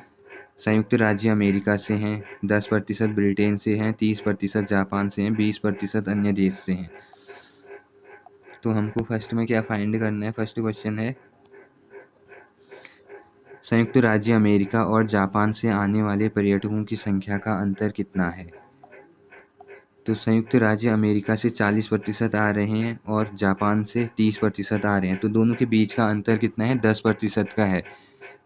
संयुक्त राज्य अमेरिका से हैं, 10% ब्रिटेन से हैं, 30% जापान से हैं, 20% अन्य देश से हैं। तो हमको फर्स्ट में क्या फाइंड करना है, फर्स्ट क्वेश्चन है, संयुक्त राज्य अमेरिका और जापान से आने वाले पर्यटकों की संख्या का अंतर कितना है। तो संयुक्त राज्य अमेरिका से 40% आ रहे हैं और जापान से 30% आ रहे हैं। तो दोनों के बीच का अंतर कितना है? 10% का है।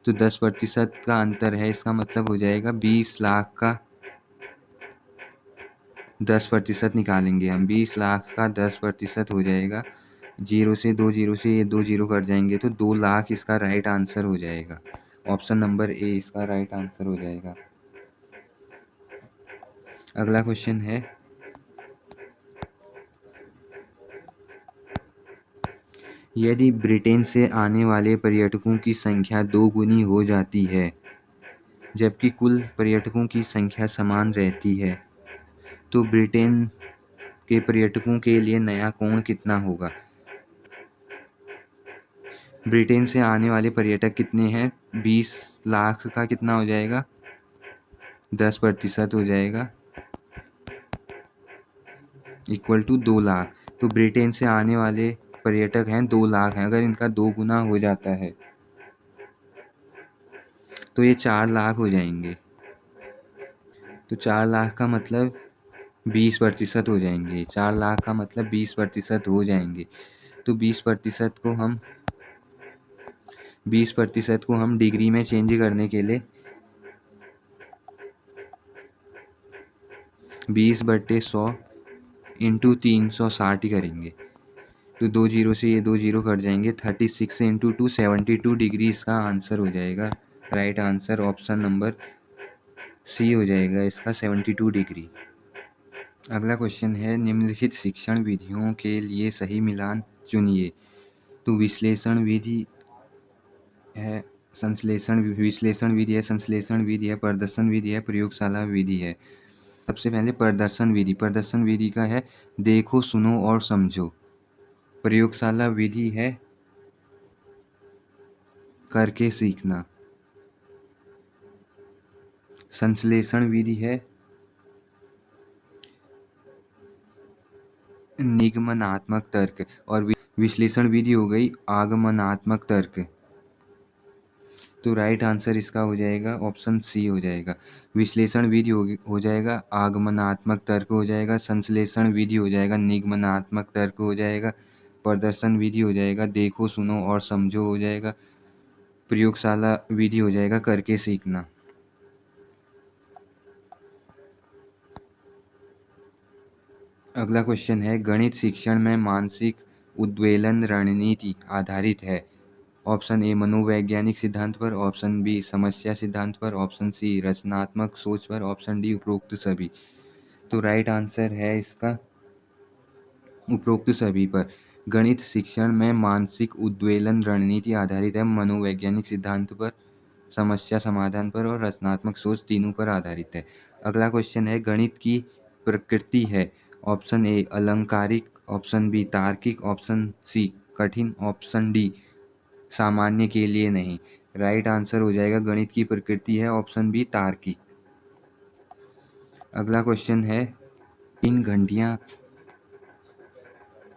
तो 10% का अंतर है, इसका मतलब हो जाएगा 20 लाख का 10% निकालेंगे हम। 20 लाख का 10% हो जाएगा, जीरो से ये 2 जीरो कट जाएंगे, तो 2 लाख इसका राइट आंसर हो जाएगा। ऑप्शन नंबर ए इसका राइट आंसर हो जाएगा। अगला क्वेश्चन है, यदि ब्रिटेन से आने वाले पर्यटकों की संख्या 2 गुनी हो जाती है जबकि कुल पर्यटकों की संख्या समान रहती है, तो ब्रिटेन के पर्यटकों के लिए नया कोण कितना होगा? ब्रिटेन से आने वाले पर्यटक कितने हैं? 20 लाख का कितना हो जाएगा? 10% हो जाएगा, इक्वल टू 2 लाख। तो ब्रिटेन से आने वाले पर्यटक हैं 2 लाख हैं। अगर इनका 2 गुना हो जाता है तो ये 4 लाख हो जाएंगे। तो 4 लाख का मतलब 20% हो जाएंगे। 4 लाख का मतलब 20% हो जाएंगे। तो 20% को हम डिग्री में चेंज करने के लिए 20/100 इंटू 360 करेंगे। तो 2 जीरो से ये 2 जीरो कट जाएंगे। 36 इंटू 2 72 डिग्री इसका आंसर हो जाएगा। Right answer option number C हो जाएगा इसका, 72 डिग्री। अगला क्वेश्चन है, निम्नलिखित शिक्षण विधियों के लिए सही मिलान चुनिए। तो विश्लेषण विधि है, संश्लेषण विधि है, प्रदर्शन विधि है, प्रयोगशाला विधि है। सबसे पहले प्रदर्शन विधि। प्रदर्शन विधि का है देखो, सुनो और समझो। प्रयोगशाला विधि है करके सीखना। संश्लेषण विधि है निगमनात्मक तर्क, और विश्लेषण विधि हो गई आगमनात्मक तर्क। तो राइट आंसर इसका हो जाएगा ऑप्शन सी हो जाएगा। विश्लेषण विधि हो जाएगा, आगमनात्मक तर्क हो जाएगा, संश्लेषण विधि हो जाएगा, निगमनात्मक तर्क हो जाएगा, प्रदर्शन विधि हो जाएगा, देखो सुनो और समझो हो जाएगा, प्रयोगशाला विधि हो जाएगा करके सीखना। अगला क्वेश्चन है, गणित शिक्षण में मानसिक उद्वेलन रणनीति आधारित है। ऑप्शन ए मनोवैज्ञानिक सिद्धांत पर, ऑप्शन बी समस्या सिद्धांत पर, ऑप्शन सी रचनात्मक सोच पर, ऑप्शन डी उपरोक्त सभी। तो राइट आंसर है इसका उपरोक्त सभी पर। गणित शिक्षण में मानसिक उद्वेलन रणनीति आधारित है, मनोवैज्ञानिक सिद्धांत पर, समस्या समाधान पर और रचनात्मक सोच तीनों पर आधारित है। अगला क्वेश्चन है, गणित की प्रकृति है। ऑप्शन ए अलंकारिक, ऑप्शन बी तार्किक, ऑप्शन सी कठिन, ऑप्शन डी सामान्य के लिए नहीं। राइट आंसर हो जाएगा गणित की प्रकृति है ऑप्शन बी तार्किक। अगला क्वेश्चन है, इन घंटियां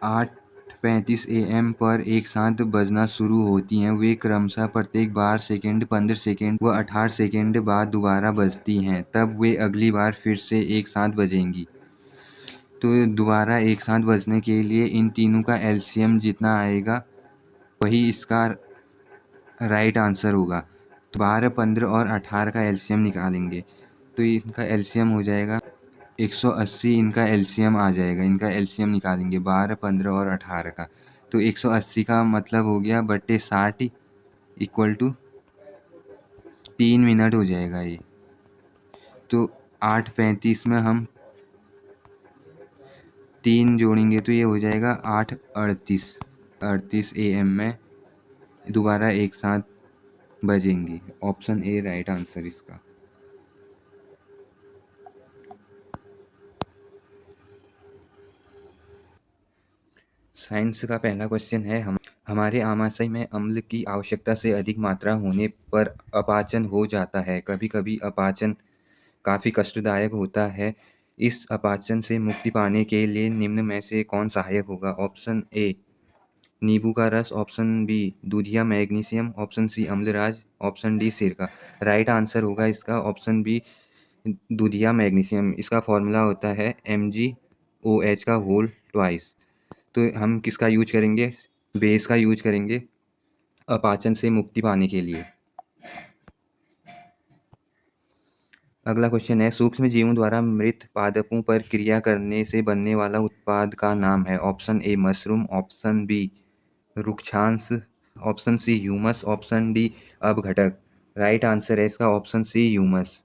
8:35 AM पर एक साथ बजना शुरू होती हैं। वे क्रमशः प्रत्येक 12 सेकंड, 15 सेकंड व 18 सेकंड बाद दोबारा बजती हैं, तब वे अगली बार फिर से एक साथ बजेंगी। तो दोबारा एक साथ बजने के लिए इन तीनों का एलसीएम जितना आएगा वही इसका राइट आंसर होगा। तो 12, 15 और 18 का एलसीएम निकालेंगे तो इनका एलसीएम हो जाएगा 180। इनका एलसीएम आ जाएगा, इनका एलसीएम निकालेंगे 12, 15 और 18 का। तो 180 का मतलब हो गया बट्टे 60 इक्वल टू 3 मिनट हो जाएगा ये। तो 8:35 में हम 3 जोड़ेंगे तो ये हो जाएगा 8:38 AM में दोबारा एक साथ बजेंगे। ऑप्शन ए राइट आंसर इसका। साइंस का पहला क्वेश्चन है, हमारे आमाशय में अम्ल की आवश्यकता से अधिक मात्रा होने पर अपाचन हो जाता है। कभी कभी अपाचन काफ़ी कष्टदायक होता है। इस अपाचन से मुक्ति पाने के लिए निम्न में से कौन सहायक होगा? ऑप्शन ए नींबू का रस, ऑप्शन बी दूधिया मैग्नीशियम, ऑप्शन सी अम्लराज, ऑप्शन डी सिरका। राइट आंसर होगा इसका ऑप्शन बी दूधिया मैग्नीशियम। इसका फॉर्मूला होता है Mg OH का होल ट्वाइस। तो हम किसका यूज करेंगे? बेस का यूज करेंगे अपाचन से मुक्ति पाने के लिए। अगला क्वेश्चन है, सूक्ष्म जीवों द्वारा मृत पादपों पर क्रिया करने से बनने वाला उत्पाद का नाम है। Option A mushroom, option B रुक्षांश, option C humus, option D अपघटक। राइट आंसर है इसका ऑप्शन सी ह्यूमस।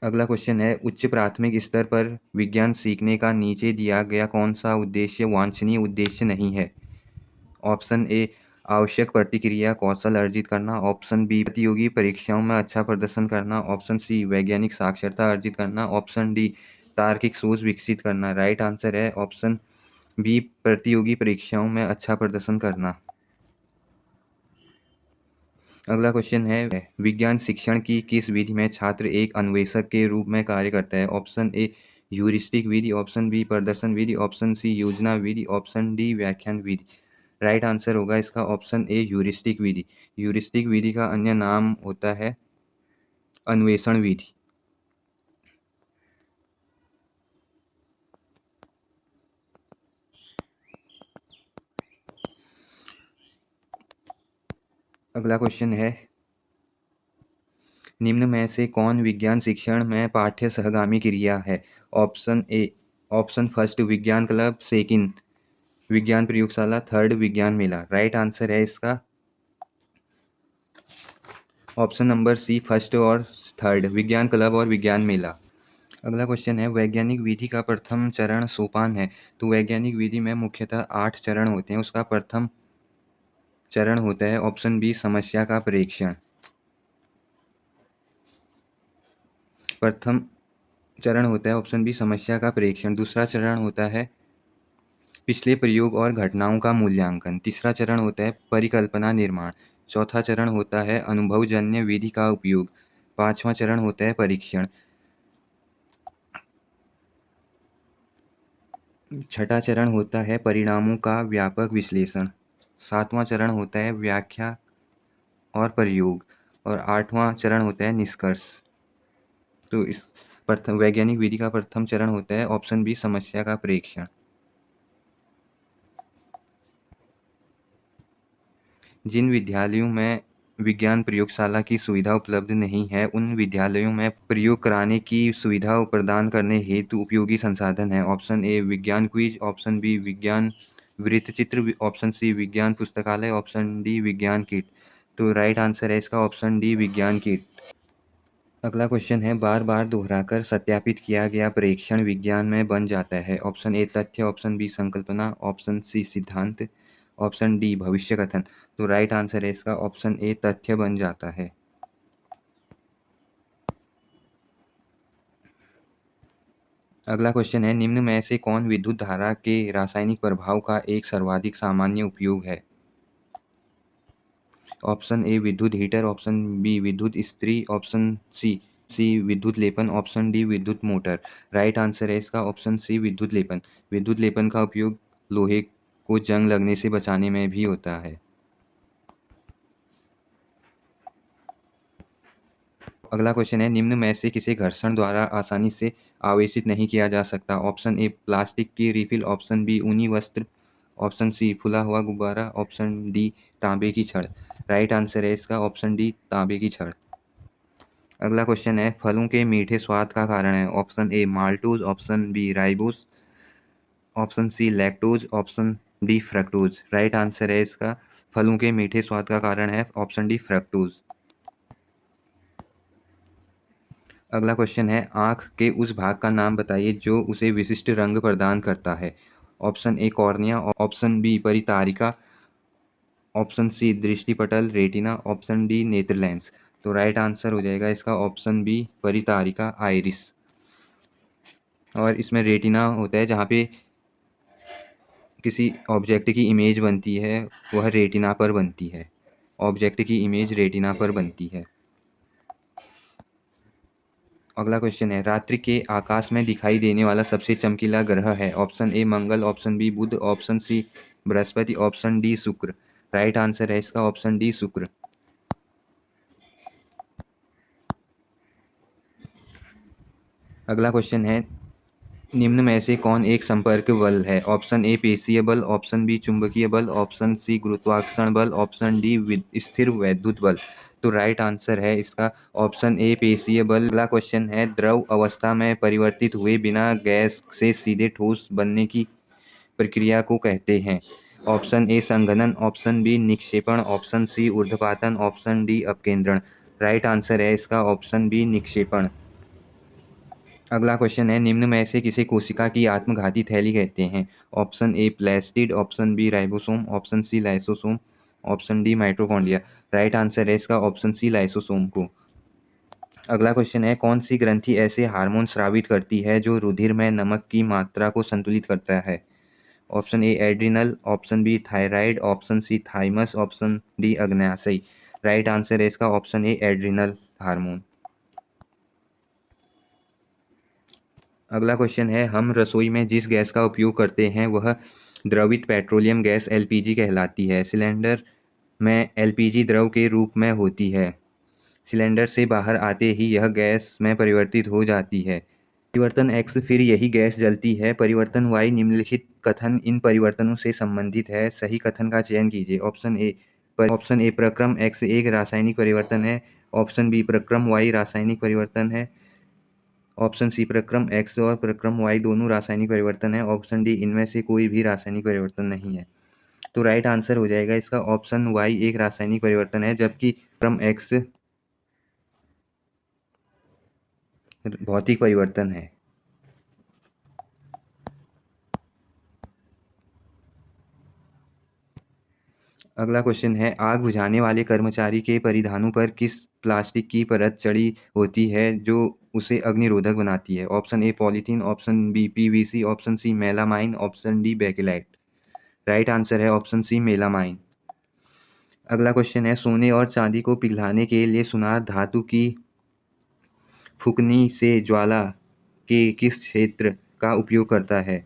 अगला क्वेश्चन है, उच्च प्राथमिक स्तर पर विज्ञान सीखने का नीचे दिया गया कौन सा उद्देश्य वांछनीय उद्देश्य नहीं है? ऑप्शन ए आवश्यक प्रतिक्रिया कौशल अर्जित करना, ऑप्शन बी प्रतियोगी परीक्षाओं में अच्छा प्रदर्शन करना, ऑप्शन सी वैज्ञानिक साक्षरता अर्जित करना, ऑप्शन डी तार्किक सोच विकसित करना। राइट आंसर है ऑप्शन बी प्रतियोगी परीक्षाओं में अच्छा प्रदर्शन करना। अगला क्वेश्चन है, विज्ञान शिक्षण की किस विधि में छात्र एक अन्वेषक के रूप में कार्य करता है? ऑप्शन ए ह्यूरिस्टिक विधि, ऑप्शन बी प्रदर्शन विधि, ऑप्शन सी योजना विधि, ऑप्शन डी व्याख्यान विधि। राइट आंसर होगा इसका ऑप्शन ए ह्यूरिस्टिक विधि। ह्यूरिस्टिक विधि का अन्य नाम होता है अन्वेषण विधि। अगला क्वेश्चन है, निम्न में से कौन विज्ञान शिक्षण में पाठ्य सहगामी क्रिया है? ऑप्शन ए ऑप्शन फर्स्ट विज्ञान क्लब, सेकंड विज्ञान प्रयोगशाला, थर्ड विज्ञान मेला। राइट आंसर है इसका ऑप्शन नंबर सी फर्स्ट और थर्ड विज्ञान क्लब और विज्ञान मेला। अगला क्वेश्चन है, वैज्ञानिक विधि का प्रथम चरण सोपान है। तो वैज्ञानिक विधि में मुख्यतः 8 चरण होते हैं। उसका प्रथम चरण होता है ऑप्शन बी समस्या का परीक्षण। प्रथम चरण होता है ऑप्शन बी समस्या का परीक्षण। दूसरा चरण होता है पिछले प्रयोग और घटनाओं का मूल्यांकन। तीसरा चरण होता है परिकल्पना निर्माण। चौथा चरण होता है अनुभवजन्य विधि का उपयोग। पांचवा चरण होता है परीक्षण। छठा चरण होता है परिणामों का व्यापक विश्लेषण। सातवां चरण होता है व्याख्या और प्रयोग। और आठवां चरण होता है निष्कर्ष। तो इस प्रथम वैज्ञानिक विधि का प्रथम चरण होता है ऑप्शन बी समस्या का परीक्षण। जिन विद्यालयों में विज्ञान प्रयोगशाला की सुविधा उपलब्ध नहीं है, उन विद्यालयों में प्रयोग कराने की सुविधा प्रदान करने हेतु उपयोगी संसाधन है। ऑप्शन ए विज्ञान क्विज, ऑप्शन बी विज्ञान वृत्तचित्र, ऑप्शन सी विज्ञान पुस्तकालय, ऑप्शन डी विज्ञान किट। तो राइट आंसर है इसका ऑप्शन डी विज्ञान किट। अगला क्वेश्चन है, बार बार दोहराकर सत्यापित किया गया प्रेक्षण विज्ञान में बन जाता है। ऑप्शन ए तथ्य, ऑप्शन बी संकल्पना, ऑप्शन सी सिद्धांत, ऑप्शन डी भविष्य कथन। तो राइट आंसर है इसका ऑप्शन ए तथ्य बन जाता है। अगला क्वेश्चन है, निम्न में से कौन विद्युत धारा के रासायनिक प्रभाव का एक सर्वाधिक सामान्य उपयोग है? ऑप्शन ए विद्युत हीटर, ऑप्शन बी विद्युत इस्त्री, ऑप्शन सी विद्युत लेपन, ऑप्शन डी विद्युत मोटर। राइट आंसर है इसका ऑप्शन सी विद्युत लेपन। विद्युत लेपन का उपयोग लोहे को जंग लगने से बचाने में भी होता है। अगला क्वेश्चन है, निम्न में से किसे घर्षण द्वारा आसानी से आवेशित नहीं किया जा सकता? ऑप्शन ए प्लास्टिक की रिफिल, ऑप्शन बी ऊनी वस्त्र, ऑप्शन सी फुला हुआ गुब्बारा, ऑप्शन डी तांबे की छड़। राइट आंसर है इसका ऑप्शन डी तांबे की छड़। अगला क्वेश्चन है, फलों के मीठे स्वाद का कारण है। Option A maltose, option B ribose, option C lactose, option D fructose. Right answer है इसका फलों के मीठे स्वाद का कारण है ऑप्शन डी फ्रक्टोज। अगला क्वेश्चन है, आँख के उस भाग का नाम बताइए जो उसे विशिष्ट रंग प्रदान करता है। Option A cornea, option B परितारिका, ऑप्शन सी दृष्टिपटल रेटिना, ऑप्शन डी नेत्र लेंस। तो राइट आंसर हो जाएगा इसका ऑप्शन बी परितारिका आइरिस। और इसमें रेटिना होता है जहाँ पे किसी ऑब्जेक्ट की इमेज बनती है, वह रेटिना पर बनती है। ऑब्जेक्ट की इमेज रेटिना पर बनती है। अगला क्वेश्चन है, रात्रि के आकाश में दिखाई देने वाला सबसे चमकीला ग्रह है। ऑप्शन ए मंगल, ऑप्शन बी बुध, ऑप्शन सी बृहस्पति, ऑप्शन डी शुक्र। राइट आंसर है इसका ऑप्शन डी शुक्र। अगला क्वेश्चन है, निम्न में से कौन एक संपर्क बल है? ऑप्शन ए पेशीय बल, ऑप्शन बी चुंबकीय बल, ऑप्शन सी गुरुत्वाकर्षण बल, ऑप्शन डी स्थिर वैद्युत बल। तो राइट आंसर है इसका ऑप्शन ए पेशीय बल। अगला क्वेश्चन है, द्रव अवस्था में परिवर्तित हुए बिना गैस से सीधे ठोस बनने की प्रक्रिया को कहते हैं? ऑप्शन ए संघनन, ऑप्शन बी निक्षेपण, ऑप्शन सी ऊर्ध्वपातन, ऑप्शन डी अपकेंद्रण। राइट आंसर है इसका ऑप्शन बी निक्षेपण। अगला क्वेश्चन है, निम्न में से किसे कोशिका की आत्मघाती थैली कहते हैं? Option A plastid, option B ribosome, option C lysosome, option D mitochondria. Right answer है इसका ऑप्शन सी लाइसोसोम को। अगला क्वेश्चन है, कौन सी ग्रंथि ऐसे हार्मोन स्रावित करती है जो रुधिर में नमक की मात्रा को संतुलित करता है? Option A adrenal, option B thyroid, option C thymus, option D अग्न्याशय। राइट आंसर है इसका ऑप्शन ए एड्रिनल हार्मोन। अगला क्वेश्चन है, हम रसोई में जिस गैस का उपयोग करते हैं वह द्रवित पेट्रोलियम गैस एलपीजी कहलाती है। सिलेंडर में एलपीजी द्रव के रूप में होती है। सिलेंडर से बाहर आते ही यह गैस में परिवर्तित हो जाती है। परिवर्तन एक्स, फिर यही गैस जलती है। परिवर्तन वाई, निम्नलिखित कथन इन परिवर्तनों से संबंधित है, सही कथन का चयन कीजिए। ऑप्शन ए प्रक्रम एक्स एक रासायनिक परिवर्तन है, ऑप्शन बी प्रक्रम वाई रासायनिक परिवर्तन है, ऑप्शन सी प्रक्रम एक्स और प्रक्रम वाई दोनों रासायनिक परिवर्तन है, ऑप्शन डी इनमें से कोई भी रासायनिक परिवर्तन नहीं है। तो राइट आंसर हो जाएगा इसका ऑप्शन वाई एक रासायनिक परिवर्तन है, जबकि प्रक्रम एक्स भौतिक परिवर्तन है। अगला क्वेश्चन है, आग बुझाने वाले कर्मचारी के परिधानों पर किस प्लास्टिक की परत चढ़ी होती है जो उसे अग्निरोधक बनाती है? Option A polythene, option B PVC, option C melamine, option D bakelite. Right answer है ऑप्शन सी मेलामाइन। अगला क्वेश्चन है, सोने और चांदी को पिघलाने के लिए सुनार धातु की फुकनी से ज्वाला के किस क्षेत्र का उपयोग करता है?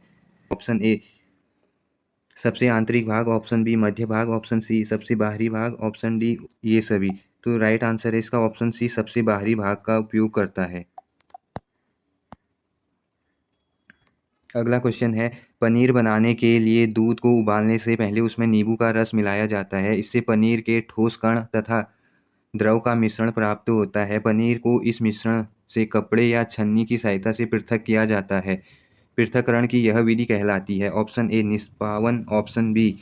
ऑप्शन ए सबसे आंतरिक भाग, ऑप्शन बी मध्य भाग, ऑप्शन सी सबसे बाहरी भाग, ऑप्शन डी ये सभी। तो राइट आंसर है इसका ऑप्शन सी सबसे बाहरी भाग का उपयोग करता है। अगला क्वेश्चन है, पनीर बनाने के लिए दूध को उबालने से पहले उसमें नींबू का रस मिलाया जाता है। इससे पनीर के ठोस कण तथा द्रव का मिश्रण प्राप्त होता है। पनीर को इस मिश्रण से कपड़े या छन्नी की सहायता से पृथक किया जाता है। पृथक्करण की यह विधि कहलाती है। ऑप्शन ए निष्पावन, ऑप्शन बी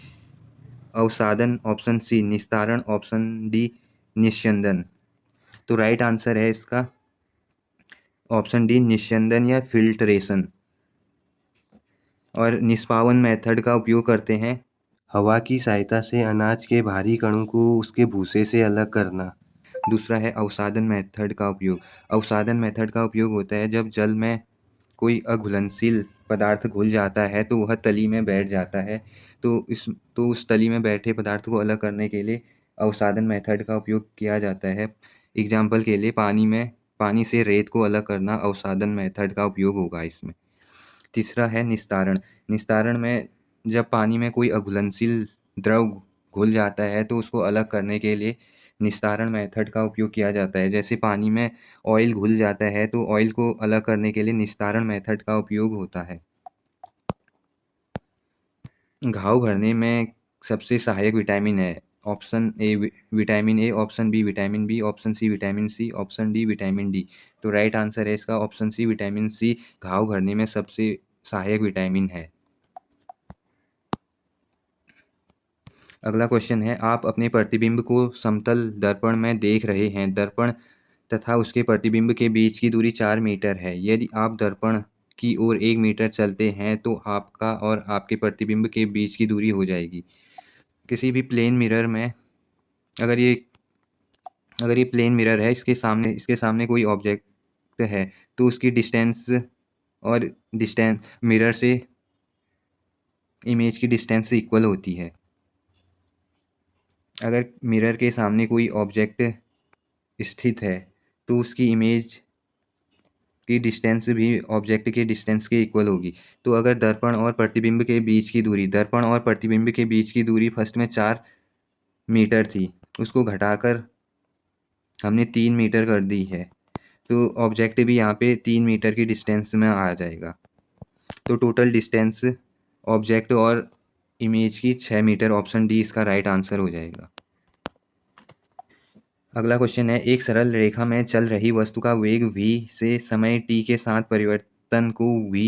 अवसादन, ऑप्शन सी निस्तारण, ऑप्शन डी निस्यंदन। तो राइट आंसर है इसका ऑप्शन डी निस्यंदन या फिल्ट्रेशन। और निष्पावन मेथड का उपयोग करते हैं हवा की सहायता से अनाज के भारी कणों को उसके भूसे से अलग करना। दूसरा है अवसादन मेथड का उपयोग। अवसादन मेथड का उपयोग होता है जब जल में कोई अघुलनशील पदार्थ घुल जाता है तो वह तली में बैठ जाता है। तो उस तली में बैठे पदार्थ को अलग करने के लिए अवसादन मेथड का उपयोग किया जाता है। एग्जाम्पल के लिए पानी से रेत को अलग करना अवसादन मेथड का उपयोग होगा इसमें। तीसरा है निस्तारण। निस्तारण में जब पानी में कोई अघुलनशील द्रव घुल जाता है तो उसको अलग करने के लिए निस्तारण मेथड का उपयोग किया जाता है। जैसे पानी में ऑयल घुल जाता है तो ऑयल को अलग करने के लिए निस्तारण मेथड का उपयोग होता है। घाव भरने में सबसे सहायक विटामिन है। Option A vitamin A, option B vitamin B, option C vitamin C, option D vitamin D. तो राइट आंसर है इसका ऑप्शन सी विटामिन सी घाव भरने में सबसे सहायक विटामिन है। अगला क्वेश्चन है, आप अपने प्रतिबिंब को समतल दर्पण में देख रहे हैं। दर्पण तथा उसके प्रतिबिंब के बीच की दूरी 4 मीटर है। यदि आप दर्पण की ओर 1 मीटर चलते हैं तो आपका और आपके प्रतिबिंब के बीच की दूरी हो जाएगी। किसी भी प्लेन मिरर में अगर ये प्लेन मिरर है, इसके सामने कोई ऑब्जेक्ट है तो उसकी डिस्टेंस और डिस्टेंस मिरर से इमेज की डिस्टेंस से इक्वल होती है। अगर मिरर के सामने कोई ऑब्जेक्ट स्थित है तो उसकी इमेज की डिस्टेंस भी ऑब्जेक्ट के डिस्टेंस के इक्वल होगी। तो अगर दर्पण और प्रतिबिंब के बीच की दूरी फर्स्ट में 4 मीटर थी, उसको घटाकर हमने 3 मीटर कर दी है। तो ऑब्जेक्ट भी यहाँ पे 3 मीटर की डिस्टेंस में आ जाएगा। तो टोटल डिस्टेंस ऑब्जेक्ट और इमेज की 6 मीटर, ऑप्शन डी इसका राइट आंसर हो जाएगा। अगला क्वेश्चन है, एक सरल रेखा में चल रही वस्तु का वेग v से समय t के साथ परिवर्तन को v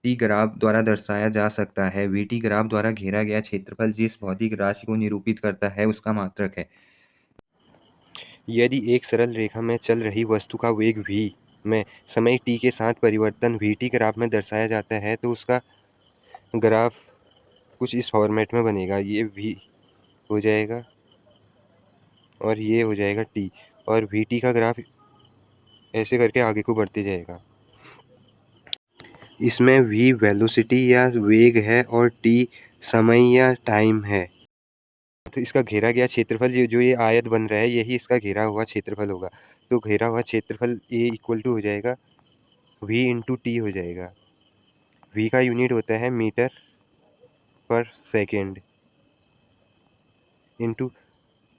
t ग्राफ द्वारा दर्शाया जा सकता है। v t ग्राफ द्वारा घेरा गया क्षेत्रफल जिस भौतिक राशि को निरूपित करता है उसका मात्रक है। यदि एक सरल रेखा में चल रही वस्तु का वेग v में समय t के साथ परिवर्तन v t ग्राफ में दर्शाया जाता है तो उसका ग्राफ कुछ इस फॉर्मेट में बनेगा। ये v हो जाएगा और ये हो जाएगा t, और वी टी का ग्राफ ऐसे करके आगे को बढ़ते जाएगा। इसमें v वेलोसिटी या वेग है और t समय या टाइम है। तो इसका घेरा गया क्षेत्रफल जो ये आयत बन रहा है यही इसका घेरा हुआ क्षेत्रफल होगा। तो घेरा हुआ क्षेत्रफल A इक्वल टू हो जाएगा v इंटू टी हो जाएगा। v का यूनिट होता है मीटर पर सेकेंड इंटू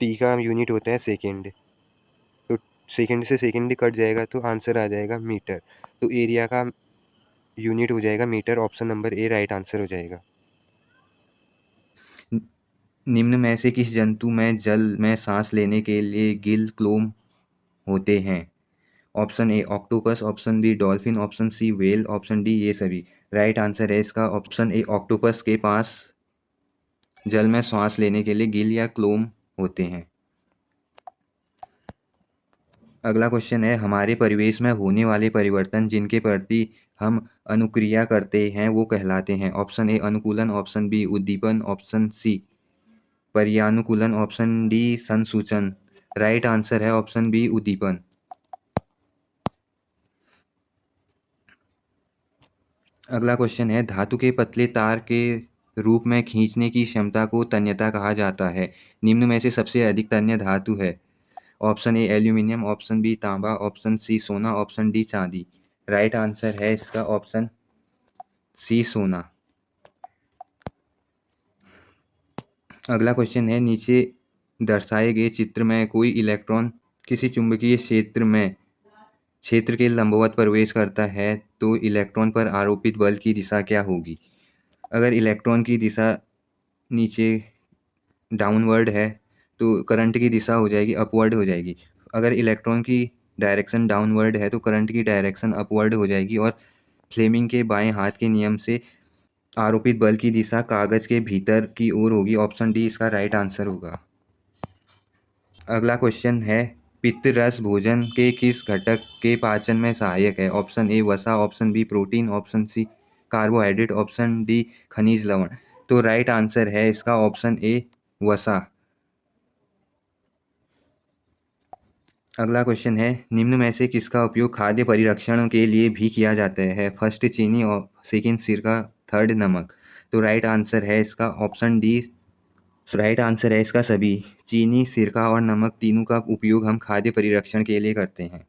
टी का यूनिट होता है सेकेंड। तो सेकेंड से सेकेंड कट जाएगा तो आंसर आ जाएगा मीटर। तो एरिया का यूनिट हो जाएगा metre, option number A right answer हो जाएगा। निम्न में से किस जंतु में जल में सांस लेने के लिए गिल क्लोम होते हैं? Option A octopus, option B dolphin, option C whale, option D ये सभी। राइट आंसर है इसका ऑप्शन ए ऑक्टोपस के पास जल में सांस लेने के लिए गिल या क्लोम होते हैं। अगला क्वेश्चन है, हमारे परिवेश में होने वाले परिवर्तन जिनके प्रति हम अनुक्रिया करते हैं वो कहलाते हैं। ऑप्शन ए अनुकूलन, ऑप्शन बी उद्दीपन, ऑप्शन सी पर्यानुकूलन, ऑप्शन डी संसूचन। राइट आंसर है ऑप्शन बी उद्दीपन। अगला क्वेश्चन है, धातु के पतले तार के रूप में खींचने की क्षमता को तन्यता कहा जाता है। निम्न में से सबसे अधिक तन्य धातु है? Option A aluminium, option B तांबा, ऑप्शन सी सोना, ऑप्शन डी चांदी। राइट आंसर है इसका ऑप्शन सी सोना। अगला क्वेश्चन है, नीचे दर्शाए गए चित्र में कोई इलेक्ट्रॉन किसी चुंबकीय क्षेत्र के लंबवत प्रवेश करता है तो इलेक्ट्रॉन पर आरोपित बल की दिशा क्या होगी? अगर इलेक्ट्रॉन की दिशा नीचे डाउनवर्ड है तो करंट की दिशा हो जाएगी अपवर्ड हो जाएगी। अगर इलेक्ट्रॉन की डायरेक्शन डाउनवर्ड है तो करंट की डायरेक्शन अपवर्ड हो जाएगी। और फ्लेमिंग के बाएं हाथ के नियम से आरोपित बल की दिशा कागज के भीतर की ओर होगी। ऑप्शन डी इसका राइट आंसर होगा। अगला क्वेश्चन है, पित्त रस भोजन के किस घटक के पाचन में सहायक है? ऑप्शन ए वसा, option B protein, option C carbohydrate, option D खनिज लवण। तो राइट आंसर है इसका ऑप्शन ए वसा। अगला क्वेश्चन है, निम्न में से किसका उपयोग खाद्य परिरक्षण के लिए भी किया जाता है? फर्स्ट चीनी और सेकंड सिरका, थर्ड नमक। तो राइट आंसर है इसका ऑप्शन डी। राइट आंसर है इसका सभी। चीनी, सिरका और नमक तीनों का उपयोग हम खाद्य परिरक्षण के लिए करते हैं।